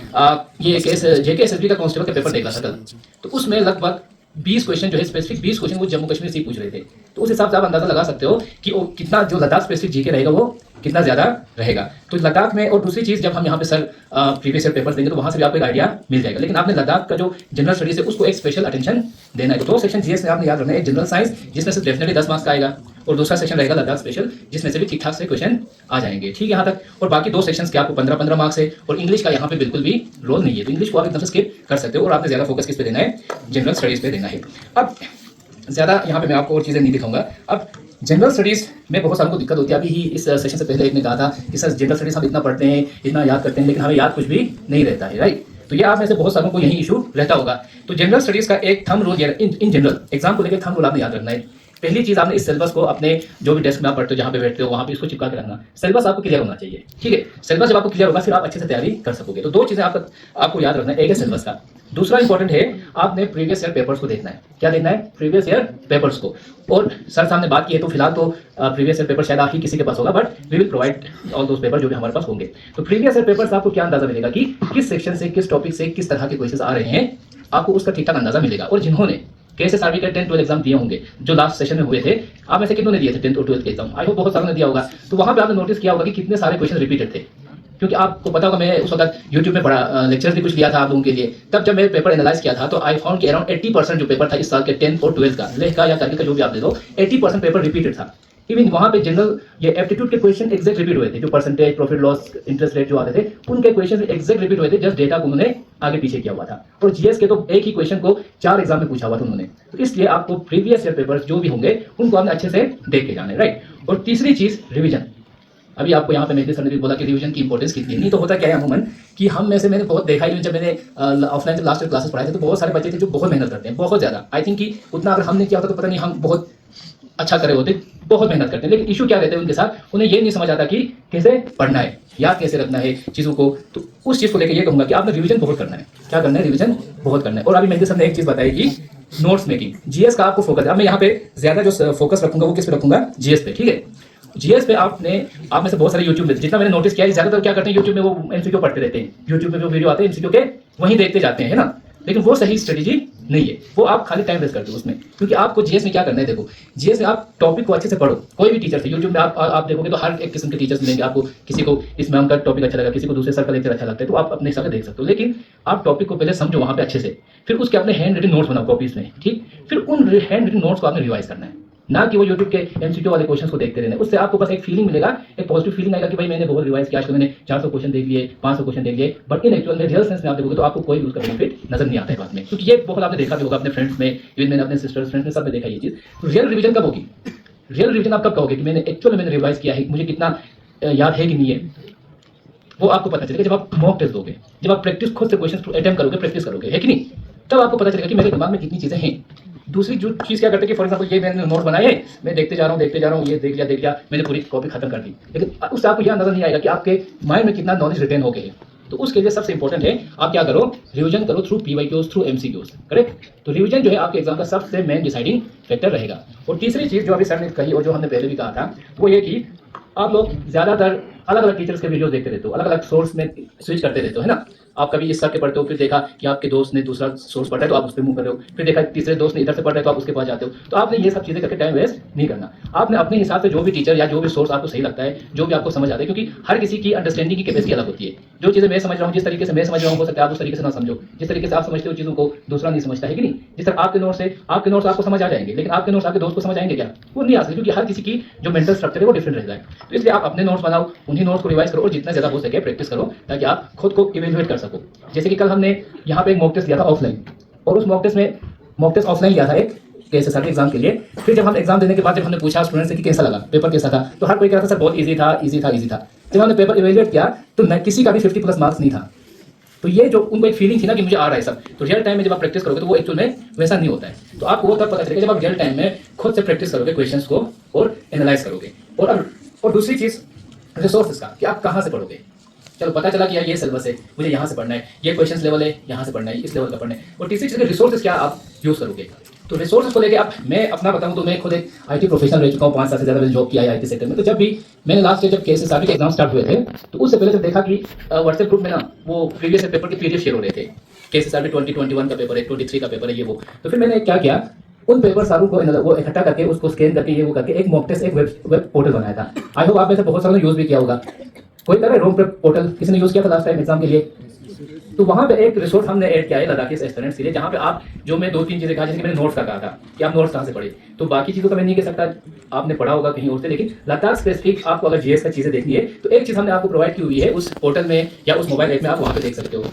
ये JKSSB का कांस्टेबल का पेपर देख रहा था कल, तो उसमें लगभग 20 क्वेश्चन जो है स्पेसिफिक 20 क्वेश्चन वो जम्मू कश्मीर से पूछ रहे थे। तो उस हिसाब से आप अंदाजा लगा सकते हो कि वो कितना जो लद्दाख स्पेसिफिक जीके रहेगा वो कितना ज्यादा रहेगा। तो लद्दाख में, और दूसरी चीज, जब हम यहाँ पे सर प्रीवियस ईयर पेपर्स देंगे तो वहां से भी आपको एक आइडिया मिल जाएगा। लेकिन आपने लद्दाख का जो जनरल स्टडीज है उसको एक स्पेशल अटेंशन देना है। तो 2 सेक्शन GS में आपने याद रखना है, जनरल साइंस जिसमें से डेफिनेटली 10 मार्क्स का आएगा, और दूसरा सेक्शन रहेगा लद्दाख स्पेशल जिसमें से भी ठीक ठाक से क्वेश्चन आ जाएंगे। ठीक है यहाँ तक। और बाकी 2 सेक्शंस के आपको 15-15 मार्क्स है, और इंग्लिश का यहाँ पे बिल्कुल भी रोल नहीं है। तो इंग्लिश को आप एकदम से स्किप कर सकते हो, और आपने ज्यादा फोकस किस पे देना है, जनरल स्टडीज पे देना है। अब ज्यादा यहाँ पे मैं आपको और चीजें नहीं दिखाऊंगा। अब जनरल स्टडीज में बहुत सारों को दिक्कत होती है। अभी ही इस सेशन से पहले एक ने कहा था कि सर जनरल स्टडीज हम इतना पढ़ते हैं, इतना याद करते हैं, लेकिन हमें याद कुछ भी नहीं रहता है, राइट। तो ये आप में से बहुत सारों को यही इशू रहता होगा। तो जनरल स्टडीज का एक thumb rule in general exam को लेकर थंब रूल आपने याद रखना है पहली चीज़ आपने इस सिलेबस को अपने जो भी डेस्क में आप पढ़ते हो, जहाँ पे बैठते हो, वहाँ पे इसको चिपका के रखना। सिलेबस आपको क्लियर होना चाहिए, ठीक है। सिलेबस जब आपको क्लियर होगा फिर आप अच्छे से तैयारी कर सकोगे। तो 2 चीज़ें आपको याद रखना है, एक है सिलेबस का, दूसरा इंपॉर्टेंट है आपने प्रीवियस ईयर पेपर्स को देखना है। क्या देखना है? प्रीवियस ईयर पेपर्स को। और सर सामने बात की है तो फिलहाल तो प्रीवियस ईयर पेपर शायद आप ही किसी के पास होगा, but we will provide all those paper जो भी हमारे पास होंगे। तो प्रीवियस ईयर पेपर्स आपको क्या अंदाजा मिलेगा कि किस सेक्शन से, किस टॉपिक से किस तरह के क्वेश्चन आ रहे हैं, आपको उसका ठीक ठाक अंदाजा मिलेगा। और जिन्होंने KSSRB के 10th 12th एग्जाम दिए होंगे जो लास्ट सेशन में हुए थे, आप में से कितनों ने दिए थे 10th और 12th के एग्जाम? आई होप बहुत सारों ने दिया होगा। तो वहां पे आपने नोटिस किया होगा कि कितने सारे क्वेश्चन रिपीटेड थे, क्योंकि आपको पता होगा मैं उस वक्त यूट्यूब में पढ़ा, लेक्चर्स भी कुछ लिया था आप लोगों के लिए। तब जब मैं पेपर एनालाइज किया था तो आई फाउंड कि अराउंड 80% जो पेपर था इस साल के 10th और 12th का, लेह का या करगिल का जो भी आप दे दो, 80% पेपर रिपीटेड था। इवन वहां पे जनरल ये एप्टीट्यूड के क्वेश्चन एग्जैक्ट रिपीट हुए थे, जो percentage, profit loss, interest rate जो आते थे उनके क्वेश्चन एग्जैक्ट रिपीट हुए थे, जस्ट डेटा को उन्होंने आगे पीछे किया हुआ था। और जीएस के तो एक ही क्वेश्चन को 4 एग्जाम में पूछा हुआ था उन्होंने। तो इसलिए आपको प्रीवियस ईयर पेपर्स जो भी होंगे उनको आपने अच्छे से देख के जाना है, राइट। और तीसरी चीज रिविजन। अभी आपको यहाँ पे मेहदी सर ने भी बोला कि रिवीजन की इंपॉर्टेंस कितनी है। नहीं तो होता क्या है अमूमन कि हम में से मैंने बहुत देखा है, जब मैंने ऑफलाइन लास्ट ईयर क्लासेस पढ़ाए थे तो बहुत सारे बच्चे थे जो बहुत मेहनत करते हैं, बहुत ज़्यादा। आई थिंक कि उतना अगर हमने किया होता तो पता नहीं हम बहुत अच्छा करे होते, बहुत मेहनत करते हैं। लेकिन इशू क्या रहते हैं उनके साथ, उन्हें ये नहीं समझ आता कि कैसे पढ़ना है, याद कैसे रखना है चीज़ों को। तो उस चीज़ को लेकर ये कहूँगा कि आपने रिवीजन बहुत करना है। क्या करना है? रिवीजन बहुत करना है। और अभी मेहदी सर ने एक चीज़ बताई कि नोट्स मेकिंग, जीएस का आपको फोकस है। अब मैं यहाँ पे ज्यादा जो फोकस रखूंगा वो किस पे रखूंगा? जीएस पे, ठीक है। जीएस पे आप में से बहुत सारे यूट्यूब में जितना मैंने नोटिस किया है, ज्यादातर क्या करते हैं यूट्यूब में वो एमसीक्यू पढ़ते रहते हैं, यूट्यूब में जो वीडियो आते हैं एमसीक्यू के वहीं देखते जाते हैं, है ना। लेकिन वो सही स्ट्रेटेजी नहीं है, वो आप खाली टाइम वेस्ट करते हो उसमें। क्योंकि आपको जीएस में क्या करना है, देखो जीएस में आप टॉपिक को अच्छे से पढ़ो। कोई भी टीचर से यूट्यूब में आप देखोगे तो हर एक किस्म के टीचर्स मिलेंगे आपको। किसी को इस मैम का टॉपिक अच्छा लगा, किसी को दूसरे सर का लेक्चर अच्छा लगता है, तो आप अपने हिसाब से देख सकते हो। लेकिन आप टॉपिक को पहले समझो वहाँ पे अच्छे से, फिर उसके अपने हैंड रिटन नोट्स बनाओ कॉपीज में, ठीक। फिर उन हैंड रिटन नोट्स को आपने रिवाइज करना है, ना कि वो यूट्यूब के एमसीक्यू वाले क्वेश्चंस को देखते रहने। उससे आपको बस एक फीलिंग मिलेगा, एक पॉजिटिव फीलिंग आएगा कि भाई मैंने बहुत रिवाइज किया, आज मैंने 400 क्वेश्चन देख लिए, 500 क्वेश्चन देख लिए। बट इन एक्चुअल में रियल सेंस में आप देखोगे तो आपको कोई भी उसका बेनिफिट नजर नहीं आता है बाद में। क्योंकि ये बहुत आपने देखा भी होगा अपने फ्रेंड्स में, इवन मैंने अपने सिस्टर्स फ्रेंड्स में सब में देखा ये चीज़। तो रियल रिविजन कब होगी? रियल रिविजन आप कब कहोगे कि मैंने एक्चुअल मैंने रिवाइज किया है, मुझे कितना याद है कि नहीं है, वो आपको पता चलेगा जब आप मॉक टेस्ट दोगे, जब आप प्रैक्टिस खुद से क्वेश्चन अटेम्प्ट करोगे, प्रैक्टिस करोगे, है कि नहीं। तब आपको पता चलेगा कि मेरे दिमाग में कितनी चीज़ें हैं। दूसरी जो चीज़ क्या करते हैं कि फॉर एग्जांपल ये मैंने नोट बनाए, मैं देखते जा रहा हूँ, ये देख लिया, मैंने पूरी कॉपी खत्म कर दी। लेकिन उससे आपको यह अंदाजा नहीं आएगा कि आपके माइंड में कितना नॉलेज रिटेन हो गए हैं। तो उसके लिए सबसे इंपॉर्टेंट है आप क्या करो, रिवीजन करो through PYQs, through MCQs, correct. तो रिवीजन जो है आपके एग्जाम का सबसे मेन डिसाइडिंग फैक्टर रहेगा। और तीसरी चीज़ जो अभी सर ने कही और जो हमने पहले भी कहा था, वो ये कि आप लोग ज़्यादातर अलग अलग टीचर्स के वीडियोस देखते रहते हो, अलग अलग सोर्स में स्विच करते रहते हो, है ना। आप कभी इस सर के पढ़ते हो, फिर देखा कि आपके दोस्त ने दूसरा सोर्स पढ़ा है तो आप उस पर मूव कर रहे हो, फिर देखा तीसरे दोस्त ने इधर से पढ़ रहा है तो आप उसके पास जाते हो। तो आपने ये सब चीज़ें करके टाइम वेस्ट नहीं करना। आपने अपने हिसाब से जो भी टीचर या जो भी सोर्स आपको सही लगता है, जो भी आपको समझ आता है, क्योंकि हर किसी की अंडरस्टैंडिंग की कैपेसिटी अलग होती है। जो चीज़ें मैं समझ रहा हूँ, जिस तरीके से मैं समझ रहा हूँ, हो सकता है आप उस तरीके से ना समझो। जिस तरीके से आप समझते हो चीज़ों को दूसरा नहीं समझता है कि नहीं। जिस तरह आपके नोट्स आपको समझ आ जाएंगे, लेकिन आपके नोट्स आपके दोस्त को समझ आएंगे क्या? वो नहीं आ सकते, क्योंकि हर किसी की जो मेंटल स्ट्रक्चर है वो डिफरेंट रहता है। तो इसलिए आप अपने नोट्स बनाओ, उन्हीं नोट्स को रिवाइज करो और जितना ज़्यादा हो सके प्रैक्टिस करो, ताकि आप खुद को इवेल्युएट कर सको। जैसे कि कल हमने यहाँ पे एक मॉक टेस्ट लिया था ऑफलाइन, और उस मॉक टेस्ट ऑफलाइन लिया था एक KSSRB एग्जाम के लिए। फिर जब हम एग्जाम देने के बाद जब हमने पूछा स्टूडेंट से कि कैसा लगा, पेपर कैसा था, तो हर कोई कह रहा था सर बहुत इजी था। जब हमने पेपर इवेल्युएट किया तो किसी का भी 50+ मार्क्स नहीं था। तो ये जो उनको एक फीलिंग थी ना कि मुझे आ रहा है सब, तो रियल टाइम में जब आप प्रैक्टिस करोगे तो वो एक्चुअल में वैसा नहीं होता है। तो आपको वो तब पता चलेगा जब आप रियल टाइम में खुद से प्रैक्टिस करोगे क्वेश्चंस को और एनालाइज करोगे। और दूसरी चीज़ रिसोर्सेज का, कि आप कहाँ से पढ़ोगे। चलो पता चला कि यार ये सिलेबस है, मुझे यहाँ से पढ़ना है, ये क्वेश्चंस लेवल है यहाँ से पढ़ना है, इस लेवल का पढ़ना है। और तीसरी चीज़ रिसोर्सेज क्या आप यूज़ करोगे। तो रिसोर्सेज को लेके आप, मैं अपना बताऊँ तो मैं खुद एक IT प्रोफेशनल रह चुका हूँ, 5 साल से ज़्यादा मैंने जॉब किया है IT सेक्टर में। तो जब भी मैंने लास्ट ईयर जब KSSRB के एग्जाम स्टार्ट हुए थे, तो उससे पहले जब देखा कि व्हाट्सएप ग्रुप में ना वो प्रीवियस पेपर के PDF शेयर हो रहे थे, KSSRB 2021 का पेपर है, 23 का पेपर है, ये वो। तो फिर मैंने क्या किया, उन पेपर सारों को वो इकट्ठा करके उसको स्कैन करके ये वो करके एक मॉक टेस्ट, एक वेब पोर्टल बनाया था। आई होप आप में से बहुत सारों ने यूज़ भी किया होगा। कोई तरह रोम पोर्टल किसी ने यूज़ किया था लास्ट टाइम एग्जाम के लिए। तो वहाँ पे एक रिसोर्स हमने ऐड किया है लद्दाखी एस्पिरेंट्स के लिए, जहाँ पे आप, जो मैं 2-3 चीज़ें कहा, जैसे कि मैंने नोट्स का कहा था कि आप नोट्स कहाँ से पढ़े, तो बाकी चीज़ों का मैं नहीं कह सकता, आपने पढ़ा होगा कहीं और से। लेकिन लद्दाख स्पेसिफिक आपको अगर GS का चीज़ें देखनी है तो एक चीज़ हमने आपको प्रोवाइड की हुई है उस पोर्टल में या उस मोबाइल ऐप में, आप वहाँ पे देख सकते हो।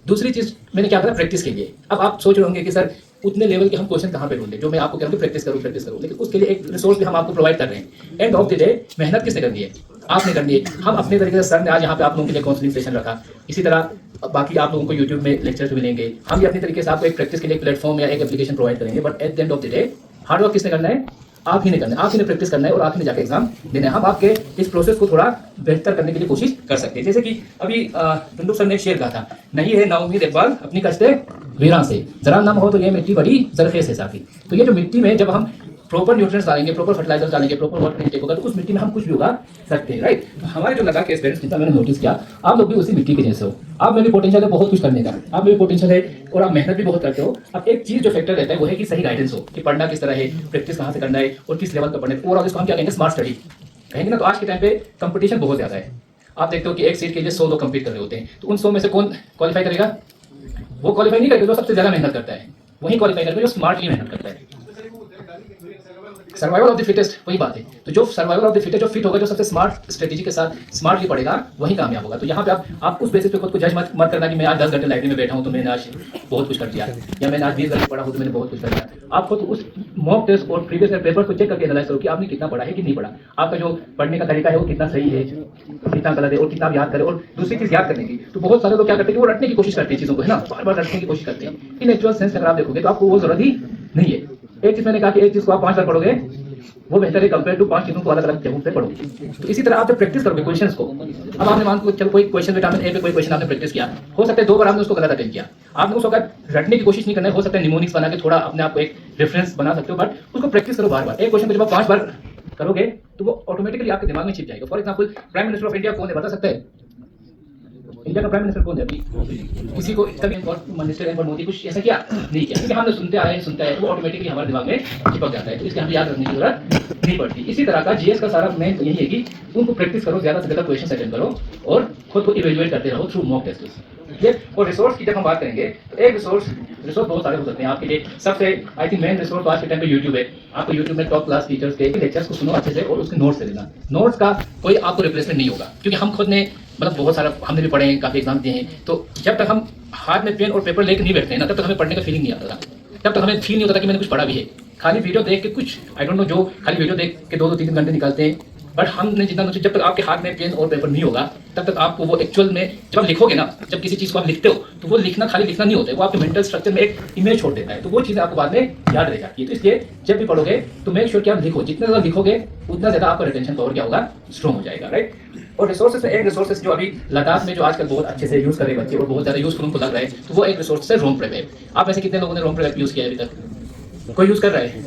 दूसरी चीज़ मैंने क्या करा प्रैक्टिस के लिए। अब आप सोच रहे होंगे कि सर उतने लेवल के हम क्वेश्चन कहाँ पे ढूंढें, जो मैं आपको कह रहा हूँ प्रैक्टिस करो। लेकिन उसके लिए एक रिसोर्स भी हम आपको प्रोवाइड कर रहे हैं। एंड ऑफ द डे मेहनत किसने करनी है? आपने करनी है। हम अपने तरीके से, सर ने आज यहाँ पे आप लोगों के लिए काउंसलिंग सेशन रखा, इसी तरह बाकी आप लोगों को यूट्यूब में लेक्चर्स मिलेंगे। हम भी अपने तरीके से आपको एक प्रैक्टिस के लिए एक प्लेटफॉर्म या एक एप्लीकेशन प्रोवाइड करेंगे। But at the end of the day hard work किसने करना है? आप ही ने करना है, आप ही ने प्रैक्टिस करना है और आप ही ने जाके एग्जाम देना है। हम आपके इस प्रोसेस को थोड़ा बेहतर करने के लिए कोशिश कर सकते हैं। जैसे कि अभी टुंडू सर ने शेर कहा था, नहीं है नाउमीद इकबाल अपनी कश्ते वीरान से, जरा नाम हो तो ये मिट्टी बड़ी जरखे से साफी। तो ये जो मिट्टी में जब हम प्रॉपर न्यूट्रिएंट्स डालेंगे, प्रॉपर फर्टिलाइजर डालेंगे, प्रॉपर वाटर इनटेक होगा, तो उस मिट्टी में हम कुछ भी उगा सकते हैं, राइट। हमारे जो लद्दाख के स्टूडेंट्स, जितना मैंने नोटिस किया, आप लोग भी उसी मिट्टी के जैसे हो। आप में भी पोटेंशियल है बहुत कुछ करने का, आप में भी पोटेंशियल है और आप मेहनत भी बहुत करते हो। अब एक चीज जो फैक्टर रहता है वो है कि सही गाइडेंस हो, कि पढ़ना किस तरह है, प्रैक्टिस कहाँ से करना है और किस लेवल का पढ़ना है। ओवरऑल इसको हम क्या कहेंगे, स्मार्ट स्टडी कहेंगे ना। तो आज के टाइम पे कंपटीशन बहुत ज्यादा है। आप देखते हो कि एक सीट के लिए 100 लोग कंपीट कर रहे होते हैं, तो उन 100 में से कौन क्वालिफाई करेगा? वो क्वालिफाई नहीं करेगा जो सबसे ज्यादा मेहनत करता है, वही क्वालिफाई करेगा जो स्मार्टली मेहनत करता है। सर्वाइवल ऑफ द फिटेस्ट, वही बात है। तो जो सर्वाइवल ऑफ द फिटेस्ट, जो फिट होगा, जो सबसे स्मार्ट स्ट्रेटेजी के साथ स्मार्टली पढ़ेगा, वही कामयाब होगा। तो यहाँ पे आप उस बेसिस पे खुद को जज मत करना कि मैं आज 10 घंटे लाइब्रेरी में बैठा हूँ तो मैंने आज बहुत कुछ कर दिया, या मैंने आज 20 घंटे पढ़ा हूँ तो मैंने बहुत कुछ कर दिया। आप खुद उस मॉक टेस्ट और प्रीवियस ईयर पेपर को चेक करके एनालाइज करो कि आपने कितना पढ़ा है कि नहीं पढ़ा, आपका जो पढ़ने का तरीका है वो कितना सही है, कितना गलत है, और कितना याद करें। और दूसरी चीज याद करने की, तो बहुत सारे लोग क्या करते हैं, वो रटने की कोशिश करते हैं चीजों को, है ना, बार बार रटने की कोशिश करते हैं। इन एक्चुअल सेंस अगर आप देखोगे तो आपको वो जरूरत ही नहीं है। एक चीज मैंने कहा कि एक चीज को आप 5 बार पढ़ोगे वो बेहतर है कंपेयर टू 5 चीजों को अलग अलग जगहों पे पढ़ोगे। तो इसी तरह आप जब प्रैक्टिस करोगे क्वेश्चंस को, अब आपने मान को चलो कोई क्वेश्चन विटामिन ए पे कोई क्वेश्चन आपने प्रैक्टिस किया, हो सकता है 2 बार आपने उसको गलत अटेम्प्ट किया, आपने उसको रटने की कोशिश नहीं करना है, हो सकता है निमोनिक्स बना के थोड़ा अपने आप को एक रेफरेंस बना सकते हो, बट उसको प्रैक्टिस करो बार बार। एक क्वेश्चन को जब आप 5 बार करोगे तो वो ऑटोमेटिकली आपके दिमाग में छिप जाएगा। For example, prime minister of India कौन है बता सकता है? इंडिया का प्राइम मिनिस्टर कौन है? अभी किसी को कभी मिनिस्टर और मोदी कुछ ऐसा किया नहीं किया, क्योंकि हमने सुनते आए तो वो ऑटोमेटिकली हमारे दिमाग में चिपक जाता है। तो इसलिए हमें याद रखने की जरूरत नहीं पड़ती। इसी तरह का जीएस का सारा मेन यही है कि उनको प्रैक्टिस करो, ज्यादा से ज्यादा क्वेश्चन अटेंड करो और खुद को इवेल्युएट करते रहो थ्रू मॉक टेस्ट। ये और रिसोर्स की जब हम बात करेंगे तो एक रिसोर्स बहुत सारे हो सकते हैं आपके लिए। सबसे आई थिंक मेन रिसोर्स आज के टाइम पे यूट्यूब है। आपको यूट्यूब में टॉप क्लास टीचर्स के लेक्चर्स को सुनो अच्छे से और उसके नोट्स से लेना। नोट्स का कोई आपको रिप्लेसमेंट नहीं होगा, क्योंकि हम खुद ने मतलब बहुत सारा हमने भी पढ़े हैं, काफी एग्जाम दिए हैं। तो जब तक हम हाथ में पेन और पेपर लेकर नहीं बैठते हैं ना, तब तक हमें पढ़ने का फीलिंग नहीं आता था, तब तक हमें फील नहीं होता था कि मैंने कुछ पढ़ा भी है। खाली वीडियो देख के कुछ आई डोंट नो, जो खाली वीडियो देख के 2-3 घंटे निकालते हैं, बट हमने जितना जब तक आपके हाथ में पेन और पेपर नहीं होगा तब तक आपको वो एक्चुअल में जब आप लिखोगे ना, जब किसी चीज को आप लिखते हो तो वो लिखना खाली लिखना नहीं होता है, वो आपके मेंटल स्ट्रक्चर में एक इमेज छोड़ देता है। तो वो चीजें आपको बाद में याद रह जाती है। तो इसलिए जब भी पढ़ोगे तो मेक श्योर कि आप लिखो, जितना ज्यादा लिखोगे उतना ज्यादा आपका रिटेंशन पावर क्या होगा, स्ट्रॉन्ग हो जाएगा, राइट। और रिसोर्सेज में एक रिसोर्सेज जो अभी लद्दाख में जो आजकल बहुत अच्छे से यूज कर रहे हैं बच्चे और बहुत ज्यादा यूजफुल उनको लग रहा है, तो वो एक रिसोर्स है रोम प्रेप। आप ऐसे कितने लोगों ने रोम प्रेप यूज किया है अभी तक? कोई यूज कर रहा है?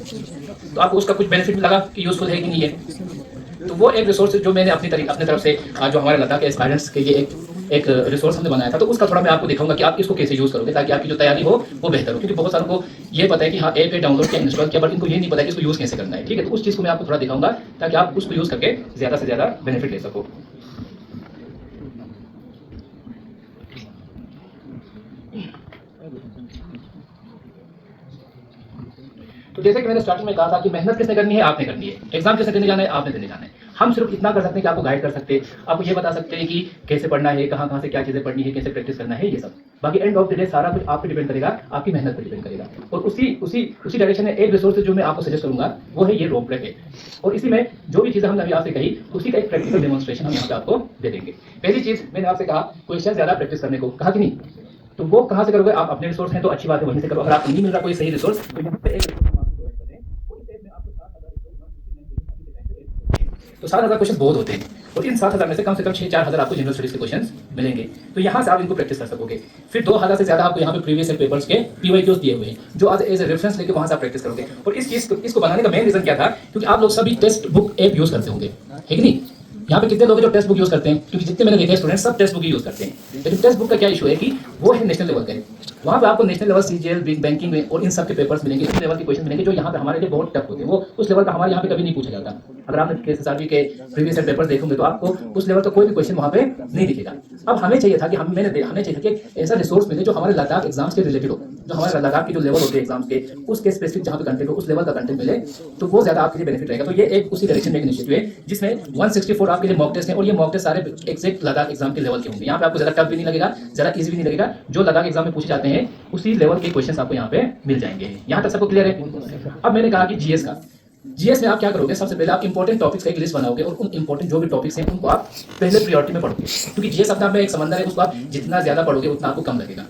तो आपको उसका कुछ बेनिफिट लगा कि यूजफुल है कि नहीं है? तो वो एक रिसोर्स जो मैंने अपनी तरफ से जो हमारे लद्दाख के एस्पायरेंट्स के लिए एक रिसोर्स हमने बनाया था, तो उसका थोड़ा मैं आपको दिखाऊंगा कि आप इसको कैसे यूज करोगे ताकि आपकी जो तैयारी हो वो बेहतर हो। क्योंकि बहुत सारों को ये पता है कि हाँ ऐप डाउनलोड किया, इंस्टॉल किया, बट इनको ये नहीं पता है कि इसको यूज कैसे करना है, ठीक है। तो उस चीज को मैं आपको थोड़ा दिखाऊंगा ताकि आप उसको यूज करके ज्यादा से ज्यादा बेनिफिट ले सको। तो जैसे कि मैंने स्टार्टिंग में कहा था कि मेहनत किसने करनी है, आपने करनी है। एग्जाम किसने देने जाना है, आपने देने जाना है। हम सिर्फ इतना कर सकते हैं कि आपको गाइड कर सकते हैं, आपको ये बता सकते हैं कि कैसे पढ़ना है, कहाँ से क्या चीजें पढ़नी है, कैसे प्रैक्टिस करना है, ये सब। बाकी एंड ऑफ द डे सारा कुछ आप पे डिपेंड करेगा, आपकी मेहनत पे डिपेंड करेगा। और उसी डायरेक्शन में एक रिसोर्स जो मैं आपको सजेस्ट करूंगा वो है ये रोम प्रेप है। और इसी में जो भी चीजें हमने अभी आपसे कही उसी का एक प्रैक्टिकल डेमोन्स्ट्रेशन हम यहाँ पे आपको दे देंगे। पहली चीज मैंने आपसे कहा क्वेश्चन ज्यादा प्रैक्टिस करने को कहा कि नहीं, तो वो कहाँ से करोगे? आप अपने रिसोर्स हैं तो अच्छी बात है, वहीं से करो। अगर आपको नहीं मिल रहा कोई सही रिसोर्स तो यहाँ पे एक तो 7,000 क्वेश्चन बहुत होते हैं और इन 7,000 में से कम 6-4 हज़ार आपको जनरल स्टडीज के क्वेश्चंस मिलेंगे। तो यहाँ से आप इनको प्रैक्टिस कर सकोगे। फिर 2,000 से ज्यादा आपको यहाँ पे प्रीवियस ईयर पेपर्स के पीवाईक्यूज दिए हुए हैं जो आज एज ए रेफरेंस लेके वहां से आप प्रैक्टिस करोगे। और इस चीज इसको बनाने का मेन रीजन क्या था, क्योंकि आप लोग सभी टेक्स्ट बुक ऐप यूज करते होंगे, है कि नहीं? यहाँ पे कितने लोग हैं जो टेक्स्ट बुक यूज करते हैं? क्योंकि जितने मैंने देखे स्टूडेंट सब टेक्स्ट बुक यूज करते हैं। लेकिन टेक्स्ट बुक का क्या इशू है कि वो है नेशनल लेवल का, वहाँ पे आपको नेशनल लेवल सीजीएल बैंकिंग में और इन सब के पेपर्स मिलेंगे, इस लेवल के क्वेश्चन मिलेंगे जो यहाँ पे हमारे लिए बहुत टफ होते हैं। वो उस लेवल का हमारे यहाँ पे कभी नहीं पूछा जाता। अगर आपने केएसआरबी के प्रीवियस ईयर पेपर देखोगे तो आपको उस लेवल का कोई भी क्वेश्चन वहाँ पे नहीं दिखेगा। अब हमें चाहिए था कि हमें चाहिए था कि ऐसा रिसोर्स मिले जो हमारे लद्दाख एग्जाम्स के रिलेटेड हो, जो हमारे लद्दाख की जो लेवल होते हैं एग्जाम्स के उसके स्पेसिफिक जहाँ पे कंटेंट हो उस लेवल का कंटेंट मिले, तो वो ज्यादा आपके लिए बेनिफिट रहेगा। तो ये एक उसी डायरेक्शन में एक इनिशिएटिव है जिसमें 164 आपके लिए मॉक टेस्ट है और ये मॉक टेस्ट सारे एग्जैक्ट लद्दाख एग्जाम के लेवल के होंगे। यहाँ पे आपको ज्यादा टफ भी नहीं लगेगा, ज्यादा इजी भी नहीं लगेगा। जो लद्दाख एग्जाम में पूछे जाते हैं उसी लेवल के क्वेश्चन आपको यहाँ पे मिल जाएंगे। यहाँ तक सबको क्लियर है? अब मैंने कहा कि जीएस में आप क्या करोगे, सबसे पहले आप इंपॉर्टेंट टॉपिक्स का एक लिस्ट बनाओगे और उन इंपॉर्टेंट जो भी टॉपिक्स हैं उनको आप पहले प्रायोरिटी में पढ़ोगे, क्योंकि जीएस अपने आप में एक समंदर है, उसको आप जितना ज्यादा पढ़ोगे उतना आपको कम लगेगा।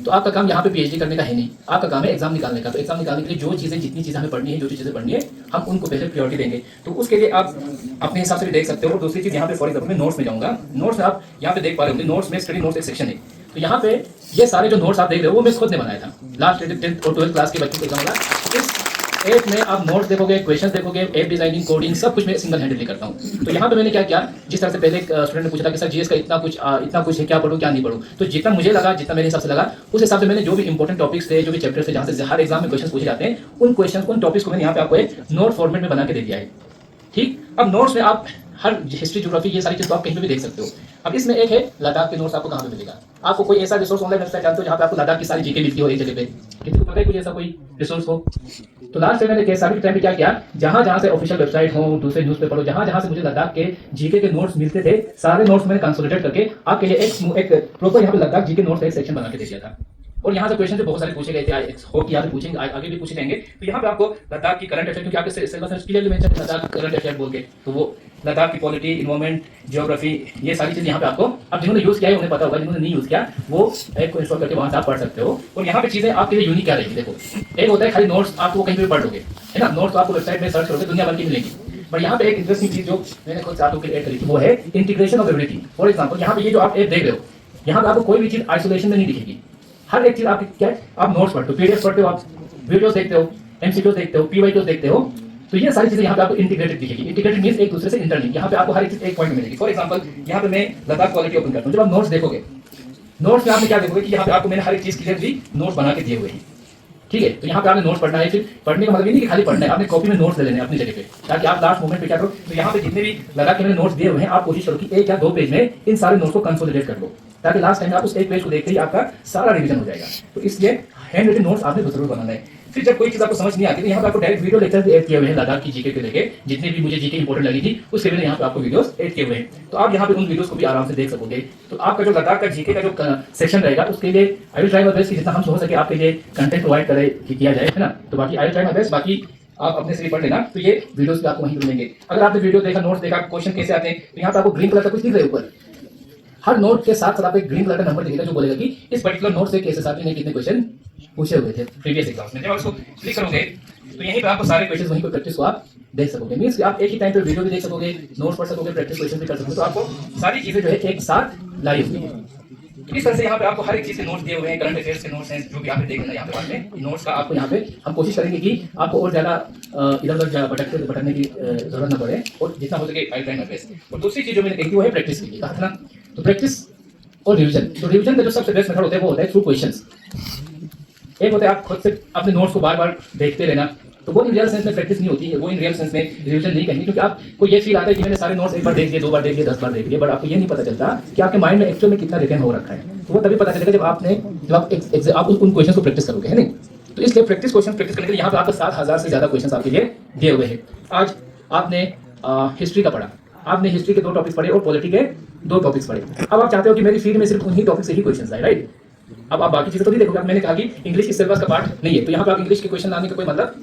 तो आपका काम यहाँ पे पीएचडी करने का है नहीं, आपका काम है एग्जाम निकालने का। तो एग्जाम निकालने के लिए जो चीजें जितनी चीजें हमें पढ़नी है, जो चीजें पढ़नी है हम उनको पहले प्रायोरिटी देंगे। तो उसके लिए आप अपने हिसाब से भी देख सकते हो। और दूसरी चीज़ यहाँ पे फॉर एग्जाम्पल मैं नोट्स में जाऊँगा। नोट्स में आप यहाँ पे देख पा रहे होंगे, नोट्स में स्टडी नोट्स एक सेक्शन है। तो यहाँ पे ये सारे जो नोट्स आप देख रहे हो वो मैं खुद ने बनाया था। लास्ट 10th और 12th क्लास के बच्चों को एग्जाम वाला इस ऐप में आप नोट्स देखोगे, क्वेश्चन देखोगे, ऐप डिजाइनिंग, कोडिंग सब कुछ मैं सिंगल हैंडली करता हूँ। तो यहाँ पे मैंने क्या किया, जिस तरह से पहले स्टूडेंट ने पूछा था कि सर जीएस का इतना कुछ है, क्या पढ़ूँ क्या नहीं पढ़ूँ, तो जितना मुझे लगा, जितना मेरे हिसाब से लगा, उस हिसाब से मैंने जो भी इंपॉर्टेंट टॉपिक्स थे, जो भी चैप्टर्स थे, जहाँ से हर एग्जाम में क्वेश्चन पूछे जाते हैं, उन क्वेश्चन उन टॉपिक्स को मैंने यहाँ पे आपको एक नोट फॉर्मेट में बना के दे दिया है। ठीक, अब नोट्स में आप हर हिस्ट्री, ज्योग्राफी, ये सारी चीज़ आप कहीं पे भी देख सकते हो। अब इसमें एक है लद्दाख के नोट्स, आपको कहाँ पे मिलेगा? आपको कोई ऐसा रिसोर्स ऑनलाइन वेबसाइट जानते हो जहाँ पे आपको लद्दाख की सारी जीके मिलती हो एक जगह पे? किसी को पता है कुछ ऐसा कोई रिसोर्स हो? तो लास्ट टाइम मैंने केएसआरबी के टाइम पे क्या किया, जहाँ से ऑफिशियल वेबसाइट हो, दूसरे न्यूज़पेपर हो, जहाँ से मुझे लद्दाख के जीके के नोट्स मिलते थे, सारे नोट्स मैंने कंसोलिडेट करके आपके लिए एक प्रॉपर यहाँ पे लद्दाख जीके नोट्स का एक सेक्शन बना के दे दिया था। और यहाँ से क्वेश्चन बहुत सारे पूछे गए थे, हो कि यहाँ पे पूछेंगे, आगे भी पूछे जाएंगे। तो यहाँ पे आपको लद्दाख की करंट अफेयर, क्योंकि आपके सिलेबस में क्लियरली मेंशन है लद्दाख करंट अफेयर बोल के, तो वो लद्दाख की पॉलिटी, इन्वायरमेंट, जियोग्राफी, ये सारी चीज़ यहाँ पे आपको, अब जिन्होंने यूज़ किया है उन्हें पता होगा, जिन्होंने नहीं यूज़ किया वो ऐप को इंस्टॉल करके वहाँ से आप पढ़ सकते हो। और यहाँ पे चीज़ें आपके लिए यूनिक क्या रहेगी, देखो, एक होता है खाली नोट्स, आपको कहीं भी पढ़ लोगे, है ना, नोट्स आपको वेबसाइट में सर्च करोगे दुनिया भर की मिलेगी। पर यहाँ पे एक इंटरेस्टिंग चीज़ जो मैंने खुद साथों के ऐड करी थी वो है integration of everything. For example यहाँ पे ये जो आप ऐप देख रहे हो, यहाँ पे आपको कोई भी चीज़ आइसोलेशन में नहीं दिखेगी। हर एक चीज आपकी क्या है, आप नोट्स पढ़ते हो, पीडीएफ पढ़ते हो, आप वीडियोस देखते हो, एमसीक्यूज देखते हो, पीवाईक्यूज देखते हो, तो ये सारी चीजें यहाँ पे आपको इंटीग्रेटेड दिखेगी। इंटीग्रेटेड मींस एक दूसरे से इंटरलिंक, यहाँ पे आपको हर एक चीज एक पॉइंट में मिलेगी। फॉर एग्जांपल यहाँ पे मैं लद्दाख क्वालिटी ओपन करता हूँ, जब आप नोट्स देखोगे, नोट्स में आपने क्या देखोगे कि यहाँ पे आपको मैंने हर एक चीज क्लियरली नोट्स बना के दिए हुए हैं। ठीक है, तो यहाँ पे आपने नोट्स पढ़ना है, फिर पढ़ने का मतलब ये नहीं कि खाली पढ़ना है, आपने कॉपी में नोट्स ले लेने अपनी जगह पे, ताकि आप लास्ट मोमेंट पे क्या करो, तो यहाँ पे जितने भी लद्दाख के मैंने नोट्स दिए हुए हैं, आप कोशिश करो कि 1 या 2 पेज में इन सारे नोट्स को कंसोलिडेट कर लो, ताकि लास्ट टाइम आप उस एक पेज को देखते ही आपका सारा रिवीजन हो जाएगा। तो इसलिए हैंड रिटन नोट्स आपने जरूर बनाना है। फिर जब कोई चीज आपको समझ नहीं आती तो यहाँ पे आपको डायरेक्ट वीडियो लेक्चर भी ऐड किए हुए हैं लद्दाख की जीके के लेके, जितने भी मुझे जीके इंपॉर्टेंट लगी थी उसके मैंने यहाँ पे आपको वीडियोस ऐड किए हुए हैं, तो आप यहाँ पे उन वीडियोस को भी आराम से देख सकोगे। तो आपका जो लद्दाख का जीके का जो सेक्शन रहेगा उसके लिए I will try my best कि जितना हम हो सके आपके लिए कंटेंट प्रोवाइड करे किया जाए, है ना। तो बाकी I will try my best, बाकी आप अपने से भी पढ़ लेना, तो ये वीडियोस भी आपको वहीं मिलेंगे। अगर आपने वीडियो देखा, नोट्स देखा, क्वेश्चन कैसे आते हैं, तो यहाँ पे आपको ग्रीन कलर का कुछ दिख रहा है ऊपर, हर नोट के साथ साथ आपको एक ग्रीन कलर का नंबर दिखेगा जो बोलेगा कि इस पर्टिकुलर नोट से केएसआरबी ने कितने क्वेश्चन पूछे हुए थे प्रीवियस एग्जाम्स में। जब आप इसको क्लिक करोगे तो यहीं पे आपको सारे क्वेश्चन वहीं पे प्रैक्टिस को आप देख सकोगे। मींस आप एक ही टाइम पे वीडियो भी देख सकोगे, नोट्स पढ़ सकोगे, प्रैक्टिस क्वेश्चन भी कर सकोगे, तो आपको सारी चीजें जो है एक साथ लाइव होगी। इस तरह से यहाँ पे आपको हर एक चीज के नोट्स दिए हुए हैं, करंट अफेयर्स के नोट्स हैं, जो भी यहाँ पे देखना है यहाँ पे बाद में नोट्स का आपको यहाँ पे हम कोशिश करेंगे कि आपको और ज्यादा इधर उधर भटकने की जरूरत न पड़े, और जितना हो सके आई ट्राई माय बेस्ट। और दूसरी चीज जो मैंने देखी वो है प्रैक्टिस की, कहा था ना, तो प्रैक्टिस और रिवीजन। तो रिवीजन का जो सबसे बेस्ट मेथड होता है वो होता है थ्रू क्वेश्चंस। एक होता है आप खुद से अपने नोट्स को बार बार देखते रहना, तो वो इन रियल सेंस में प्रैक्टिस नहीं होती है, वो इन रियल सेंस में रिवीजन नहीं कहेंगे, क्योंकि आपको ये फील आता है कि मैंने सारे नोट्स एक बार देख लिए, 2 बार देख लिए, 10 बार देख लिए, बट आपको ये नहीं पता चलता कि आपके माइंड में एक्चुअल में कितना रिटेन हो रखा है। तो वो तभी पता चलेगा जब आप उन क्वेश्चन को प्रैक्टिस करोगे, है नहीं। तो इसलिए प्रैक्टिस करने के लिए यहाँ पे आपको 7000 से ज्यादा क्वेश्चन आपके लिए दिए हुए हैं। आज आपने हिस्ट्री का पढ़ा, आपने हिस्ट्री के 2 टॉपिक्स पढ़े और पॉलिटी के 2 टॉपिक्स पढ़े। अब आप चाहते हो कि मेरी फील्ड में सिर्फ उन्हीं टॉपिक से ही क्वेश्चन आए, राइट। अब आप बाकी चीजें तो नहीं देखोगे। मैंने कहा कि इंग्लिश इस सिलेबस का पार्ट नहीं है, तो यहाँ पे आप इंग्लिश के क्वेश्चन लाने का कोई मतलब,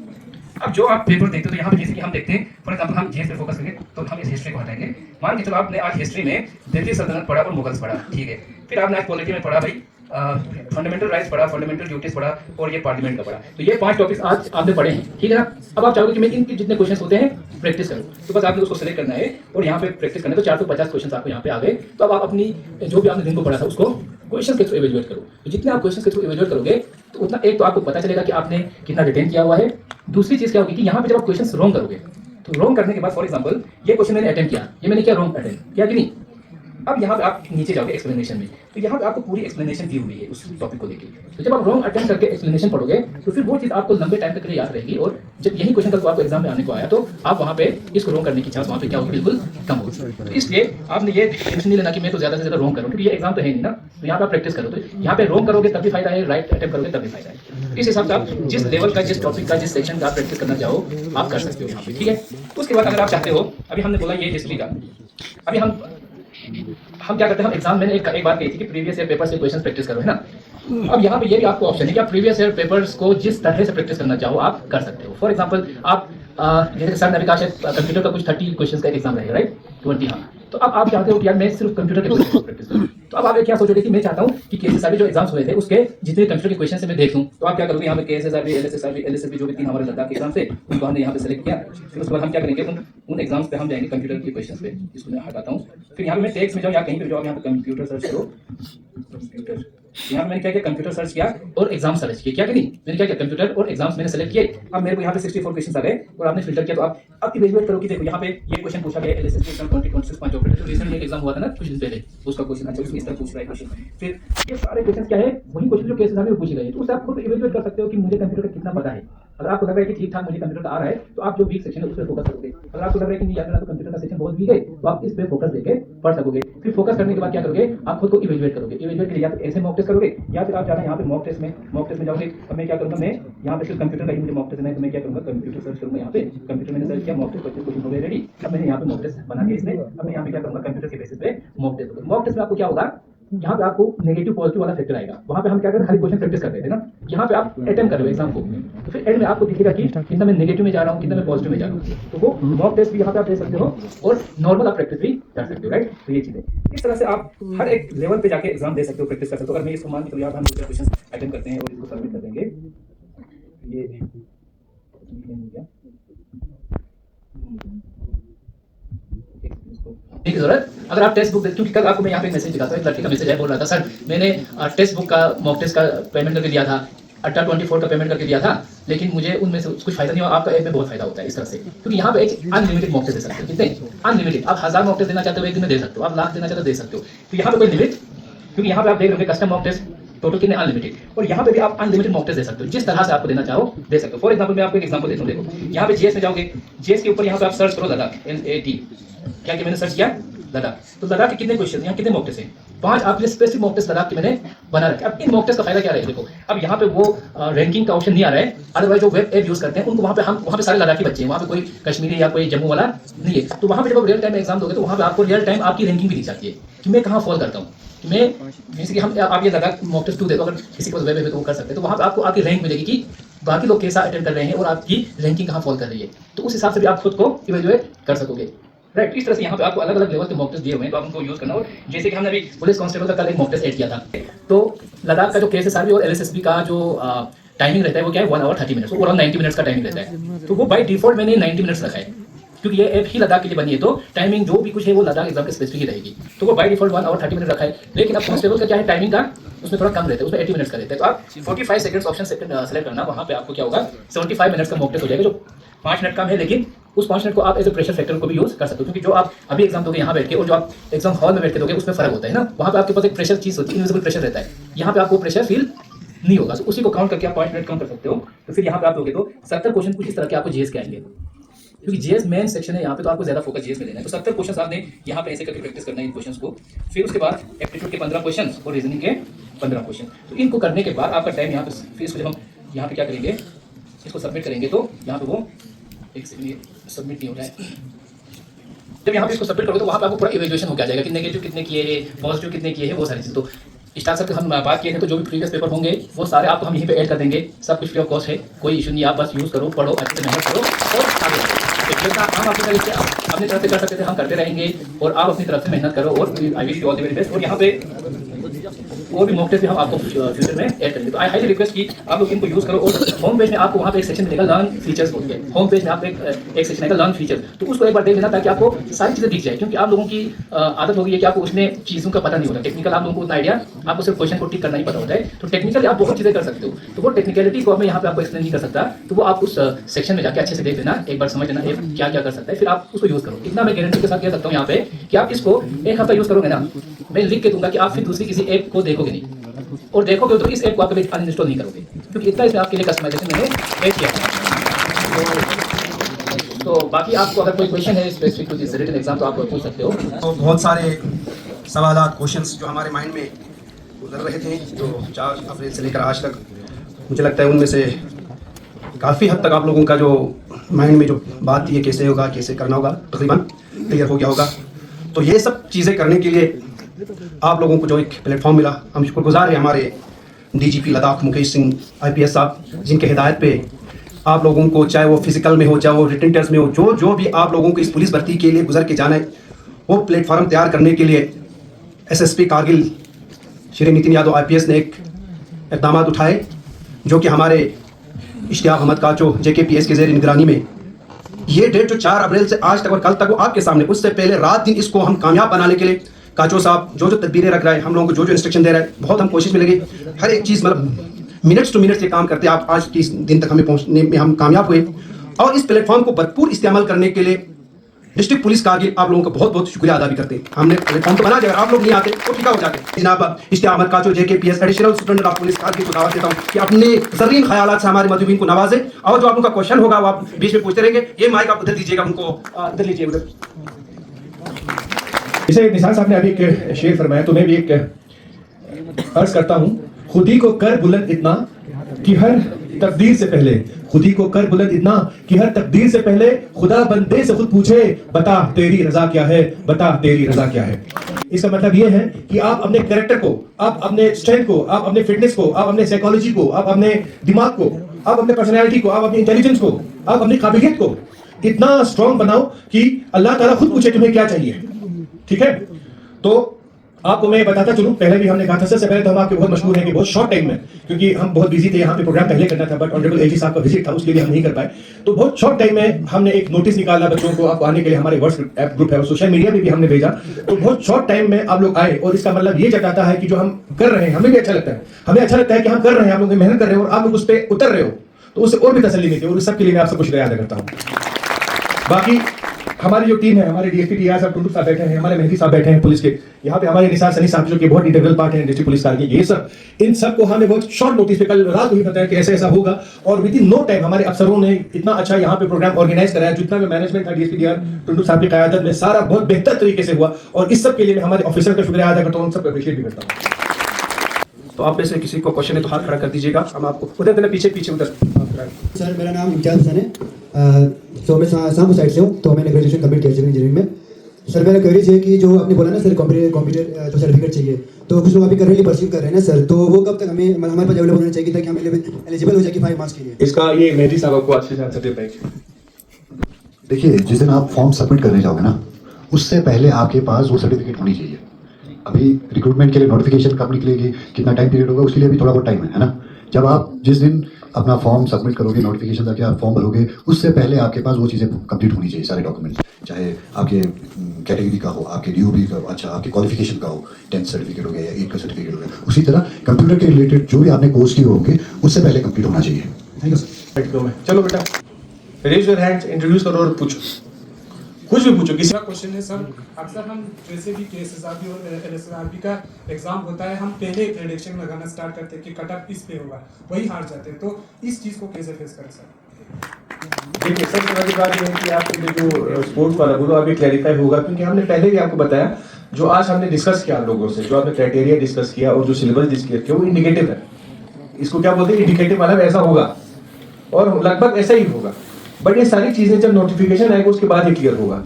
अब जो आप पेपर देखते हो तो यहाँ पे जैसे कि हम देखते हैं, फॉर एग्जांपल हम जीएस पे फोकस करेंगे तो हम इस हिस्ट्री को हटाएंगे। मान के चलो आपने आज हिस्ट्री में दिल्ली सल्तनत पढ़ा और मुगल्स पढ़ा, ठीक है। फिर आपने आज पॉलिटी में पढ़ा भाई फंडामेंटल राइट्स पढ़ा, फंडामेंटल ड्यूटीज पढ़ा और ये पार्लियामेंट का पढ़ा। तो ये 5 टॉपिक्स आज आपने पढ़े हैं, ठीक है ना। अब आप चाहोगे कि मैं इनके जितने क्वेश्चन होते हैं प्रैक्टिस करूँ, तो बस आपने उसको सेलेक्ट करना है और यहाँ पे प्रैक्टिस करना है। तो 450 क्वेश्चन आपको यहाँ पे आ गए। तो अब आप अपनी जो भी आपने दिन को पढ़ा था उसको क्वेश्चन के थ्रू इवेल्युएट करो। तो जितने आप क्वेश्चन के थ्रू इवेल्युएट करोगे तो उतना एक तो आपको पता चलेगा कि आपने कितना रिटेन किया हुआ है। दूसरी चीज क्या होगी कि यहाँ पे जब आप क्वेश्चन रॉन्ग करोगे, तो रॉन्ग करने के बाद फॉर एग्जाम्पल ये क्वेश्चन मैंने अटेम्प्ट किया, ये मैंने क्या रॉन्ग अटेम्प्ट किया कि नहीं। अब यहाँ पे आप नीचे जाओगे एक्सप्लेनेशन में, तो यहाँ पे आपको पूरी एक्सप्लेनेशन दी हुई है उस टॉपिक को लेकर। तो जब आप रॉन्ग अटेम्प्ट करके एक्सप्लेनेशन पढ़ोगे तो फिर वो चीज आपको लंबे टाइम तक के लिए याद रहेगी, और जब यही क्वेश्चन कल आपको एग्जाम में आने को आया तो आप वहाँ पे इसको रॉन्ग करने की चांस वहाँ पे क्या होगी, बिल्कुल कम होगी। तो इसलिए आपने ये टेंशन नहीं लेना कि मैं तो ज्यादा से ज्यादा रॉन्ग करूँ, क्योंकि ये एग्जाम तो है नहीं ना। तो यहाँ पे आप प्रैक्टिस करो, तो यहाँ पे रॉन्ग करोगे तब भी फायदा है, राइट अटेम्प्ट करोगे तब भी फायदा है। इस हिसाब से आप जिस लेवल का, जिस टॉपिक का, जिस सेक्शन का प्रैक्टिस करना चाहो आप कर सकते हो यहाँ पे, ठीक है। उसके बाद अगर आप चाहते हो, अभी हमने बोला ये हिस्ट्री का, अभी हम क्या करते हैं, हम एग्जाम में एक बात कही थी कि प्रीवियस ईयर पेपर से क्वेश्चन प्रैक्टिस करो, है ना। अब यहाँ पे ये भी आपको ऑप्शन है कि आप प्रीवियस ईयर पेपर्स को जिस तरह से प्रैक्टिस करना चाहो आप कर सकते हो। फॉर एग्जांपल आप जैसे सर ने अभी कहा कंप्यूटर का कुछ 30 क्वेश्चन का एग्जाम रहेगा, राइट, 20, हाँ। तो अब आप चाहते हो कि यार मैं सिर्फ कंप्यूटर के क्वेश्चन प्रैक्टिस करूं, तो अब आप क्या सोचोगे कि मैं चाहता हूं कि केएसएसआरबी जो एग्जाम्स हुए थे उसके जितने कंप्यूटर के क्वेश्चन से मैं देख लूं। तो आप क्या करोगे, यहाँ पे केएसएसआरबी, एलएसएसबी जो भी 3 हमारे लद्दाख के एग्जाम थे उनको हमने यहाँ पे सेलेक्ट किया। फिर उसके बाद हम क्या करेंगे, उन एग्जाम्स पे हम जाएंगे कंप्यूटर के क्वेश्चन पे। इसको मैं हटाता हूँ। फिर यहाँ पे मैं टेक्स्ट में जाऊँ या कहीं पे जाओ, यहाँ पे कंप्यूटर सर्च करो, कंप्यूटर। यहाँ पे मैंने क्या किया, कंप्यूटर सर्च किया और एग्जाम सर्च किया। क्या कि नहीं, मैंने क्या किया, कंप्यूटर और एग्जाम्स मैंने सेलेक्ट किए। अब मेरे को यहाँ पे 64 क्वेश्चन आ गए और आपने फिल्टर किया। तो आप अब इवैल्यूएट करो कि देखो यहाँ पे ये क्वेश्चन पूछा गया एलएसएसबी एग्जाम 2026 5 ऑपरेटर जो रिसेंटली एग्जाम हुआ था ना कुछ दिन पहले, उसका क्वेश्चन। अच्छा, उसमें इस तरह पूछ रहा है क्वेश्चन। फिर ये सारे क्वेश्चन क्या है, वही क्वेश्चन जो केएसएसआरबी में पूछे गए। तो उससे आप खुद इवैल्यूएट कर सकते हो कि मुझे कंप्यूटर का कितना पता है। अगर आपको लग रहा है कि ठीक ठाक मुझे कंप्यूटर का आ रहा है तो आप जो वीक सेक्शन है उस पर फोकस करोगे। अगर आपको लग रहा है कि नहीं यार मेरा तो कंप्यूटर का सेक्शन बहुत वीक है तो आप इस पे फोकस देके पढ़ सकोगे। फिर फोकस करने के बाद क्या करोगे, आप खुद को इवैल्यूएट करोगे। इवैल्यूएट के लिए या तो ऐसे मॉक टेस्ट करोगे या फिर आप जाना यहाँ पे मॉक टेस्ट में जाओगे। अब मैं क्या करूँगा, मैं यहाँ पे सिर्फ कंप्यूटर का ही मुझे मॉक टेस्ट देना है तो मैं क्या करूँगा, कंप्यूटर सर्च करूँगा। यहाँ पे कंप्यूटर मैंने सर्च किया, मॉक टेस्ट क्वेश्चन हो गए रेडी। अब मैंने यहाँ पे मॉक टेस्ट बना के इसमें अब मैं यहाँ पे क्या करूँगा, कंप्यूटर के बेसिस पे मॉक टेस्ट करूँगा। मॉक टेस्ट में आपको क्या होगा, यहाँ पे आपको नेगेटिव पॉजिटिव वाला फैक्टर आएगा। वहाँ पे हम क्या करें, हर क्वेश्चन प्रैक्टिस कर रहे थे ना, यहाँ पे आप अटेम्प्ट कर रहे हो एग्जाम को। तो फिर एंड में आपको दिखेगा कि कितना मैं नेगेटिव में जा रहा हूँ, कितना मैं पॉजिटिव में जा रहा हूँ। तो वो मॉक टेस्ट भी यहाँ पे आप दे सकते हो और नॉर्मल आप प्रैक्टिस भी कर सकते हो, राइट। तो ये चीजें इस तरह से आप हर एक लेवल पे जाके एग्जाम दे सकते हो, प्रैक्टिस कर सकते हो। अगर मैं इसको मान के तो यार हम क्वेश्चन अटेम्प्ट करते हैं और इसको सबमिट कर देंगे। ये की जरूरत, अगर आप टेक्स्ट बुक देखते, क्योंकि कल आपको मैं यहाँ पे मैसेज दिखाता हूँ, एक लड़के का मैसेज है, बोल रहा था सर मैंने टेक्स्ट बुक का मॉक टेस्ट का पेमेंट करके दिया था, 1824 का पेमेंट करके दिया था, लेकिन मुझे उनमें से कुछ फायदा नहीं हुआ। आपका ऐप में बहुत फायदा होता है इस तरह से, क्योंकि यहाँ पे एक अनलिमिटेड मॉक टेस्ट दे सकते हो। कितने अनलिमिटेड, आप 1000 मॉक टेस्ट देना चाहते हो एक दिन में दे सकते हो, आप लाख देना चाहते हो दे सकते हो। तो यहाँ पे कोई लिमिट, क्योंकि यहाँ पे आप देख रहे हो कस्टम मॉक टेस्ट टोटल कितने अनलिमिटेड, और यहाँ पे भी आप अनलिमिटेड मॉक टेस्ट दे सकते हो, जिस तरह से आपको देना चाहो दे सकते हो। फॉर एग्जांपल मैं आपको एक एग्जांपल देता हूँ। देखो यहाँ पे जीएस में जाओगे, जीएस के ऊपर यहाँ पे आप सर्च करो लद्दाख, LAT। क्या मैंने सर्च किया लद्दाख, तो लद्दाख के कितने क्वेश्चन, यहाँ कितने मॉक टेस्ट हैं, 5 आपके लिए स्पेसिफिक मॉक टेस्ट लद्दाख के मैंने बना रखे। अब इन मॉक टेस्ट का फायदा क्या रहेगा, देखो अब यहाँ पे वो रैंकिंग का ऑप्शन नहीं आ रहा है। अदरवाइज जो वेब ऐप यूज करते हैं उनको वहाँ पे सारे लद्दाखी बच्चे हैं, वहाँ पे कोई कश्मीरी या कोई जम्मू वाला नहीं है। तो वहाँ पे जब आप रियल टाइम एग्जाम दोगे तो वहाँ पे आपको रियल टाइम आपकी रैंकिंग भी दी जाती है कि मैं कहाँ फॉल करता हूँ। मैं जैसे कि हम आप ये लद्दाख मॉक टेस्ट 2 देखो, अगर किसी को वेब है तो वो कर सकते हैं। तो वहाँ पे आपको आपकी रैंक मिलेगी कि बाकी लोग कैसा अटेंड कर रहे हैं और आपकी रैंकिंग कहाँ फॉल कर रही है। तो उस हिसाब से भी आप खुद को इवैल्यूएट कर सकोगे, राइट। इस तरह से यहाँ पे आपको अलग अलग लेवल के मॉक टेस्ट दिए हुए हैं, तो आप उनको यूज करना। और जैसे कि हमने अभी पुलिस कांस्टेबल का कल एक मॉक टेस्ट ऐड किया था, तो लद्दाख का जो केएसएसआरबी और एलएसएसबी का जो टाइमिंग रहता है वो क्या है, 1 आवर 30 मिनट्स, वो अराउंड 90 मिनट्स का टाइमिंग रहता है। तो वो बाय डिफॉल्ट मैंने 90 मिनट्स रखा है, क्योंकि ये ऐप ही लद्दाख के लिए बनी है। तो टाइमिंग जो भी कुछ है वो लद्दाख एग्जाम के स्पेसिफिक ही रहेगी। तो वो बाय डिफॉल्ट 1 आवर 30 मिनट रखा है। लेकिन अब कांस्टेबल का क्या है, टाइमिंग का उसमें थोड़ा कम रहता है, उसमें 80 मिनट्स का रहता है। तो आप 45 सेकंड्स ऑप्शन सेलेक्ट करना, वहाँ पे आपको क्या होगा 75 मिनट्स का मॉक टेस्ट हो जाएगा, जो 5 मिनट कम है। लेकिन उस 5 मिनट को आप एज ए प्रेशर फैक्टर को भी यूज कर सकते हो, क्योंकि जो आप अभी एग्जाम दोगे यहाँ बैठ के और जो आप एग्जाम हॉल में बैठ के दोगे उसमें फर्क होता है ना। वहाँ पे आपके पास एक प्रेशर चीज होती है, इनविजिबल प्रेशर रहता है, यहाँ पे आपको प्रेशर फील नहीं होगा। तो उसी को काउंट करके आप 5 मिनट कम कर सकते हो। तो फिर यहाँ पे आप दोगे तो 70 क्वेश्चन कुछ इस तरह के आपको जीएस के आएंगे, क्योंकि जीएस मेन सेक्शन है यहाँ पे, तो आपको ज्यादा फोकस जीएस में देना है। तो 70 क्वेश्चन आपने यहाँ पे ऐसे करके प्रैक्टिस करना है इन क्वेश्चंस को। फिर उसके बाद एप्टीट्यूड के 15 क्वेश्चन और रीजनिंग के 15 क्वेश्चन। तो इनको करने के बाद आपका टाइम यहाँ पे, फिर इसको जब हम यहाँ पे क्या करेंगे, इसको सबमिट करेंगे, तो यहाँ पे वो एक सेकंड सबमिट नहीं हो रहा है। जब यहाँ पे इसको सबमिट करोगे तो वहाँ पे आपको पूरा इवैल्यूएशन हो जाएगा कि नेगेटिव कितने किए हैं, पॉजिटिव कितने किए हैं, वो सारी चीज़। तो स्टार्ट से हम बात किए थे, तो जो भी प्रीवियस पेपर होंगे वो सारे आपको हम यहीं पे ऐड कर देंगे। सब कुछ फ्री ऑफ कॉस्ट है, कोई इशू नहीं, आप बस यूज़ करो, पढ़ो, अच्छे से मेहनत करो और आगे बढ़ो। हम अपनी तरफ से अपनी तरफ से कर सकते थे, हम करते रहेंगे, और आप अपनी तरफ से मेहनत करो। और I wish you all the very best. और यहाँ पे और भी मॉक टेस्ट भी हम आपको फ्यूचर में ऐड करेंगे। तो आई हाईली रिक्वेस्ट कि आप लोग इनको यूज करो। और होम पेज में आपको वहाँ पे एक सेक्शन मिलेगा लर्न फीचर्स बोल के, होम पेज में आप एक सेक्शन आएगा लर्न फीचर, तो उसको एक बार देख लेना ताकि आपको सारी चीज़ें दिख जाए। क्योंकि आप लोगों की आदत होगी है कि आपको उसमें चीज़ों का पता नहीं होता, टेक्निकल आप लोगों को उतना आइडिया, आपको सिर्फ क्वेश्चन को टिक करना ही पता होता है। तो टेक्निकली आप बहुत चीज़ें कर सकते हो, तो वो टेक्निकलिटी को मैं यहाँ पे आपको एक्सप्लेन नहीं कर सकता। तो वो आप उस सेक्शन में जाकर अच्छे से देख लेना, एक बार समझ लेना क्या क्या कर सकता है, फिर आप उसको यूज़ करो। इतना मैं गारंटी के साथ कह सकता हूँ यहाँ पे कि आप इसको 1 हफ्ता यूज़ करोगे ना, मैं लिख के दूंगा कि आप फिर दूसरी किसी ऐप को देखोगे नहीं, और देखोगे तो इस ऐप को आप कभी अनइंस्टॉल नहीं करोगे, क्योंकि इतना इसमें आपके लिए कस्टमाइजेशन मैंने ऐड किया है। तो बाकी आपको अगर कोई क्वेश्चन है specific to this written exam तो आप पूछ सकते हो। तो बहुत सारे सवालात, क्वेश्चंस जो हमारे माइंड में गुजर रहे थे, जो 4 अप्रैल से लेकर आज तक, मुझे लगता है उनमें से काफ़ी हद तक आप लोगों का जो माइंड में जो बात थी कैसे होगा, कैसे करना होगा, तकरीबन क्लियर हो गया होगा। तो ये सब चीज़ें करने के लिए आप लोगों को जो एक प्लेटफॉर्म मिला, हम शुक्रगुजार हैं हमारे डीजीपी लद्दाख मुकेश सिंह IPS साहब, जिनके हिदायत पे आप लोगों को, चाहे वो फिजिकल में हो, चाहे वो रिटन टेस्ट में हो, जो भी आप लोगों को इस पुलिस भर्ती के लिए गुजर के जाना है, वो प्लेटफॉर्म तैयार करने के लिए एसएसपी कारगिल श्री नितिन यादव आईपीएस ने एक इक़दाम उठाए, जो कि हमारे इश्तियाक अहमद काचो JKPS के ज़ेर निगरानी में ये डेट जो 4 अप्रैल से आज तक और कल तक वो आपके सामने, उससे पहले रात दिन इसको हम कामयाब बनाने के लिए काचो साहब जो तदबीरें रख रहा है, हम लोगों को जो इंस्ट्रक्शन दे रहा है, बहुत हम कोशिश में लगे। हर एक चीज़ मतलब मिनट्स टू मिनट्स ये काम करते आप आज के इस दिन तक हमें पहुंचने में हम कामयाब हुए। और इस प्लेटफॉर्म को भरपूर इस्तेमाल करने के लिए डिस्ट्रिक्ट पुलिस कारगिल आप लोगों का बहुत बहुत शुक्रिया अदा भी करते हैं। हमने प्लेटफॉर्म तो बना दिया, अगर आप लोग नहीं आते तो फीका हो जाते। जनाब इश्तियाक अहमद काचो JKPS additional superintendent of police Kargil को दावत देता हूँ कि अपने ज़रीन ख़यालात से हमारे मददीन को नवाजें, और जो आप उनका क्वेश्चन होगा वो आप बीच में पूछते रहेंगे। ये माइक आप उधर दीजिएगा उनको, उधर लीजिए उधर। जैसे निसार साहब ने अभी एक शेर फरमाया, तो मैं भी एक अर्ज करता हूँ, खुदी को कर बुलंद इतना कि हर तकदीर से पहले, खुदी को कर बुलंद इतना कि हर तकदीर से पहले खुदा बंदे से खुद पूछे, बता तेरी रजा क्या है, बता तेरी रजा क्या है। इसका मतलब यह है कि आप अपने कैरेक्टर को, आप अपने स्ट्रेंथ को, आप अपने फिटनेस को, आप अपने साइकोलॉजी को, आप अपने दिमाग को, आप अपने पर्सनैलिटी को, आप अपनी इंटेलिजेंस को, आप अपनी काबिलियत को इतना स्ट्रांग बनाओ कि अल्लाह ताला खुद पूछे तुम्हें क्या चाहिए। ठीक है, तो आपको मैं बताता चलूं, पहले भी हमने कहा था, सबसे पहले तो हम आपके बहुत मशहूर हैं कि बहुत शॉर्ट टाइम में, क्योंकि हम बहुत बिजी थे, यहाँ पे प्रोग्राम पहले करना था, बट ऑनरेबल AG साहब का विजिट था, उसके लिए हम नहीं कर पाए। तो बहुत शॉर्ट टाइम में हमने एक नोटिस निकाला बच्चों को आप आने के लिए, हमारे व्हाट्सएप ग्रुप है और सोशल मीडिया में भी हमने भेजा। तो बहुत शॉर्ट टाइम में आप लोग आए, और इसका मतलब ये जताता है कि जो हम कर रहे हैं हमें भी अच्छा लगता है, हमें अच्छा लगता है कि हम कर रहे हैं, आप लोग मेहनत कर रहे हो और आप लोग उस पर उतर रहे हो, तो उससे और भी तसल्ली मिलती है, और इस सब के लिए मैं आपसे शुक्रिया अदा करता हूँ। बाकी हमारी जो टीम है, हमारे DSP TR साहब टुंडू साहब बैठे हैं, हमारे मेहदी साहब बैठे हैं पुलिस के, यहाँ पे हमारे निसार सनी साहब जो कि बहुत इंटीग्रल पार्ट है डिस्ट्रिक्ट पुलिस कारगिल, ये सब इन सब को हमें बहुत शॉर्ट नोटिस पे कल रात को ही बताया कि ऐसा ऐसा होगा, और विद इन नो टाइम हमारे अफसरों ने इतना अच्छा यहाँ पे प्रोग्राम ऑर्गेनाइज कराया, जितना भी मैनेजमेंट था DSP TR टुंडू साहब की क़यादत में सारा बहुत बेहतर तरीके से हुआ, और इस सब के लिए मैं हमारे ऑफिसर का शुक्रिया अदा करता हूँ, उन सबको अप्रिशिएट भी करता हूँ। तो आप में से किसी को क्वेश्चन है तो हाथ खड़ा कर दीजिएगा, हम आपको उधर पीछे उधर। सर मेरा नाम इम्तियाज़ हुसैन है, तो मैं शाम साइड से हूँ, तो मैंने ग्रेजुएशन कंप्लीट किया सिविल इंजीनियरिंग में। सर मेरा क्वेरी है कि जो आपने बोला ना सर कंप्यूटर जो सर्टिफिकेट चाहिए, तो कुछ लोग अभी करेंटली परस्यू कर रहे हैं ना सर, तो वो कब तक हमें हमारे पास अवेलेबल होना चाहिए ताकि हम एलिजिबल हो जाए 5 मार्क्स के लिए? इसका ये मेहदी साहब आपको अच्छे से आंसर दे पाएंगे। देखिए, जिस दिन आप फॉर्म सबमिट करने जाओगे ना, उससे पहले आपके पास वो सर्टिफिकेट होनी चाहिए। अभी रिक्रूटमेंट के लिए नोटिफिकेशन कब निकलेगी, कितना टाइम पीरियड होगा, उसके लिए भी थोड़ा बहुत टाइम है ना। जब आप जिस दिन अपना फॉर्म सबमिट करोगे, नोटिफिकेशन जाके आप फॉर्म भरोगे, उससे पहले आपके पास वो चीज़ें कंप्लीट होनी चाहिए, सारे डॉक्यूमेंट्स, चाहे आपके कैटेगरी का हो, आपके DOB का, अच्छा आपके क्वालिफिकेशन का हो, 10th सर्टिफिकेट हो गया या 8 का सर्टिफिकेट हो गया। उसी तरह कंप्यूटर के रिलेटेड जो भी आपने कोर्स किए होंगे उससे पहले कंप्लीट होना चाहिए। Thank you sir. चलो बेटा, रेज योर हैंड्स, इंट्रोड्यूस करो और पूछो, कुछ भी पूछो। किसी का क्वेश्चन है सर, अक्सर हम जैसे भी KSSRB और LSRB का एग्जाम होता है, हम पहले प्रेडिक्शन लगाना स्टार्ट करते हैं कि कट ऑफ इस पे होगा, वही हार जाते हैं, तो इस चीज़ को कैसे फेस करें सर? देखिए, सबसे बड़ी बात ये है कि आपके लिए जो स्पोर्ट्स वाला बोलो अभी क्लैरिफाई होगा, क्योंकि हमने पहले भी आपको बताया, जो आज हमने डिस्कस किया आप लोगों से, जो आपने क्राइटेरिया डिस्कस किया और जो सिलेबस डिस्कस किया, वो इंडिकेटिव है। इसको क्या बोलते हैं, इंडिकेटिव वाला ऐसा होगा और लगभग ऐसा ही होगा, बट ये सारी चीज़ें जब नोटिफिकेशन आएगा उसके बाद ही क्लियर होगा।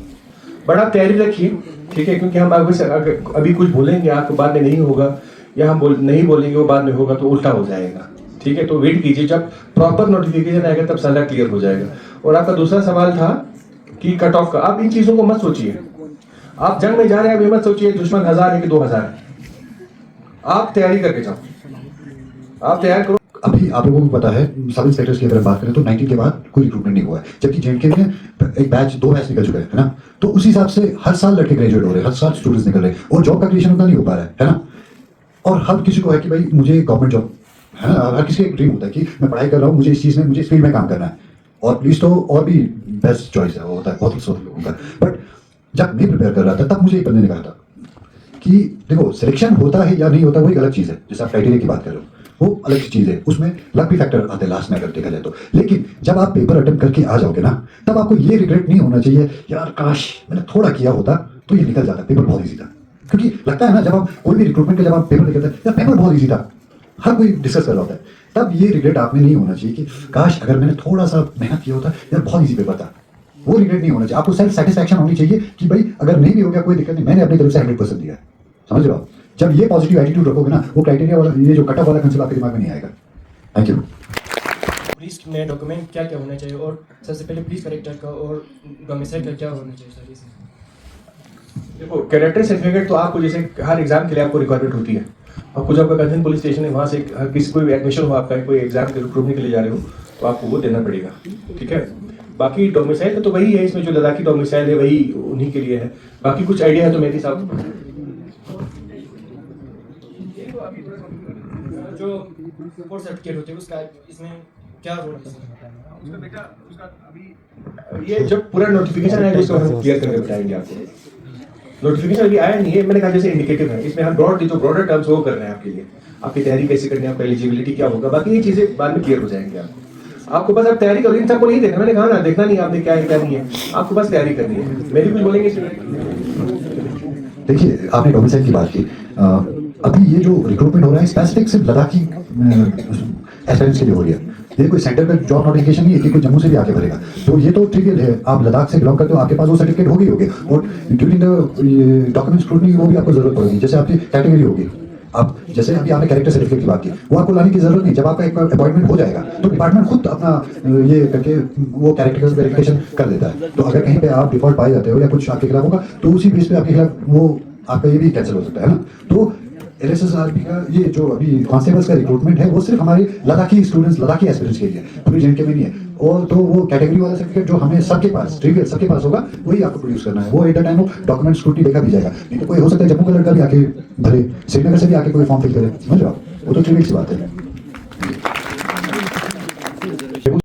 बड़ा तैयारी रखिए, ठीक है, क्योंकि हम अभी कुछ बोलेंगे आपको बाद में नहीं होगा, या हम नहीं बोलेंगे वो बाद में होगा तो उल्टा हो जाएगा। ठीक है, तो वेट कीजिए, जब प्रॉपर नोटिफिकेशन आएगा तब सारा क्लियर हो जाएगा। और आपका दूसरा सवाल था कि कट ऑफ का, आप इन चीज़ों को मत सोचिए, आप जंग में जा रहे हैं, अब ये मत सोचिए दुश्मन 1000 है कि 2000 है, आप तैयारी करके जाओ, आप तैयार करो। अभी आप लोगों को पता है, सब इंस्पेक्टर्स की अगर बात करें तो 90 के बाद कोई रिक्रूटमेंट नहीं हुआ है, जबकि JNK में एक बैच 2 बैच निकल चुका है ना। तो उसी हिसाब से हर साल लड़के ग्रेजुएट हो रहे हैं, हर साल स्टूडेंट्स निकल रहे हैं, और जॉब का क्रिएशन उतना नहीं हो पा रहा है ना। और हर किसी को है कि भाई मुझे गवर्नमेंट जॉब है ना, हर किसी का एक ड्रीम होता है कि मैं पढ़ाई कर रहा हूँ, मुझे इस चीज़ में, मुझे इस फील्ड में काम करना है, और पुलिस तो और भी बेस्ट चॉइस है, वो होता है बहुत लोगों का। बट जब मैं प्रिपेयर कर रहा था तब मुझे एक बंदे ने कहा था कि देखो, सिलेक्शन होता है या नहीं होता वो एक अलग चीज़ है, जैसे आप क्राइटेरिया की बात कर रहे हो वो अलग चीज़ है, उसमें लक भी फैक्टर आते हैं लास्ट में अगर देखा जाए तो। लेकिन जब आप पेपर अटेम्प्ट करके आ जाओगे ना, तब आपको ये रिग्रेट नहीं होना चाहिए यार काश मैंने थोड़ा किया होता तो ये निकल जाता, पेपर बहुत ईजी था। क्योंकि लगता है ना, जब आप कोई भी रिक्रूटमेंट का जब आप पेपर लिखते हैं यार पेपर बहुत ईजी था, हर कोई डिस्कस कर रहा होता है, तब ये रिग्रेट आप में नहीं होना चाहिए कि काश अगर मैंने थोड़ा सा मेहनत किया होता यार बहुत ईजी पेपर था। वो रिग्रेट नहीं होना चाहिए, आपको सेल्फ सेटिस्फैक्शन होनी चाहिए कि भाई अगर नहीं भी हो गया कोई दिक्कत नहीं, मैंने अपनी तरफ से 100% दिया है। समझ रहे हो आप? जब ये पॉजिटिव एटीट्यूड रखोगे ना, वो क्राइटेरिया वाला, ये जो कट ऑफ वाला कंसेप्ट आपके दिमाग में नहीं आएगा। Thank you. पुलिस में डॉक्यूमेंट क्या क्या होना चाहिए, और सबसे पहले पुलिस करेक्टर का और डोमिसाइल का क्या होना चाहिए सर? देखो कैरेक्टर सर्टिफिकेट तो आपको जैसे हर एग्जाम के लिए आपको रिक्वायरमेंट होती है। आपको जब आपका कंसर्न पुलिस स्टेशन है वहाँ से किसी कोई एडमिशन हो आपका कोई एग्जाम के रिक्रूटमेंट के लिए जा रहे हो तो आपको वो देना पड़ेगा, ठीक है। बाकी डोमिसाइल का तो वही है, इसमें जो लद्दाखी डोमिसाइल है वही उन्हीं के लिए है। बाकी कुछ आइडिया है तो मेहदी साहब। जो कोर्स सर्टिफिकेट होते हैं उसका इसमें क्या रोल है? उसका बेटा उसका अभी ये जब पूरा नोटिफिकेशन आएगा उसको हम क्लियर करके बताएंगे आपको। नोटिफिकेशन अभी आया नहीं है, मैंने कहा जैसे इंडिकेटिव है, इसमें हम ब्रॉडर टर्म्स वो कर रहे हैं आपके लिए, आपकी तैयारी कैसे करनी है, आपका एलिजिबिलिटी क्या होगा, बाकी ये चीजें बाद में क्लियर हो जाएंगी आपको बस आप तैयारी करो। इन सबको नहीं देखना, मैंने कहा ना देखना नहीं आपने क्या है क्या नहीं है, आपको बस तैयारी करनी है। मेरी कुछ बोलेंगे देखिए आपने डोमिसाइल की बात की, अभी ये जो रिक्रूटमेंट हो रहा है स्पेसिफिक सिर्फ लद्दाखी एस्पिरेंट्स के लिए हो रही है। ये कोई सेंटर का जॉब नोटिफिकेशन नहीं है कि कोई जम्मू से भी आके भरेगा, तो ये तो ट्रिवियल है। आप लद्दाख से बिलोंग करते हो, आपके पास वो सर्टिफिकेट होगी और ड्यूरिंग द डॉक्यूमेंट स्क्रूटनी वो भी आपको जरूरत पड़ेगी, जैसे आपकी कैटेगरी होगी। अब जैसे अभी आपने कैरेक्टर सर्टिफिकेट की बात की, वो आपको लाने की जरूरत नहीं। जब आपका एक अपॉइंटमेंट हो जाएगा तो डिपार्टमेंट खुद अपना ये करके वो कैरेक्टर वेरिफिकेशन कर देता है। तो अगर कहीं पे आप डिफॉल्ट पाए जाते हो या कुछ आपके खिलाफ होगा तो उसी बेस पे आपके खिलाफ वो आपका ये भी कैंसिल हो सकता है ना। तो LSSRB का ये जो अभी कॉन्स्टेबल्स का रिक्रूटमेंट है वो सिर्फ हमारे लद्दाखी स्टूडेंट्स, लद्दाखी एस्पिरेंट्स के लिए, पूरी JNK में नहीं है। और तो वो कैटेगरी वाला सर्टिफिकेट जो हमें सबके पास ट्रिवियल सबके पास होगा वही आपको प्रोड्यूस करना है। वो at the time of document scrutiny देखा भी जाएगा। नहीं तो कोई हो सकता है जम्मू का लड़का भी आके भरे, श्रीनगर से भी आके कोई फॉर्म फिल करे, समझ रहे हो, वो तो ट्रिवियल सी बात है।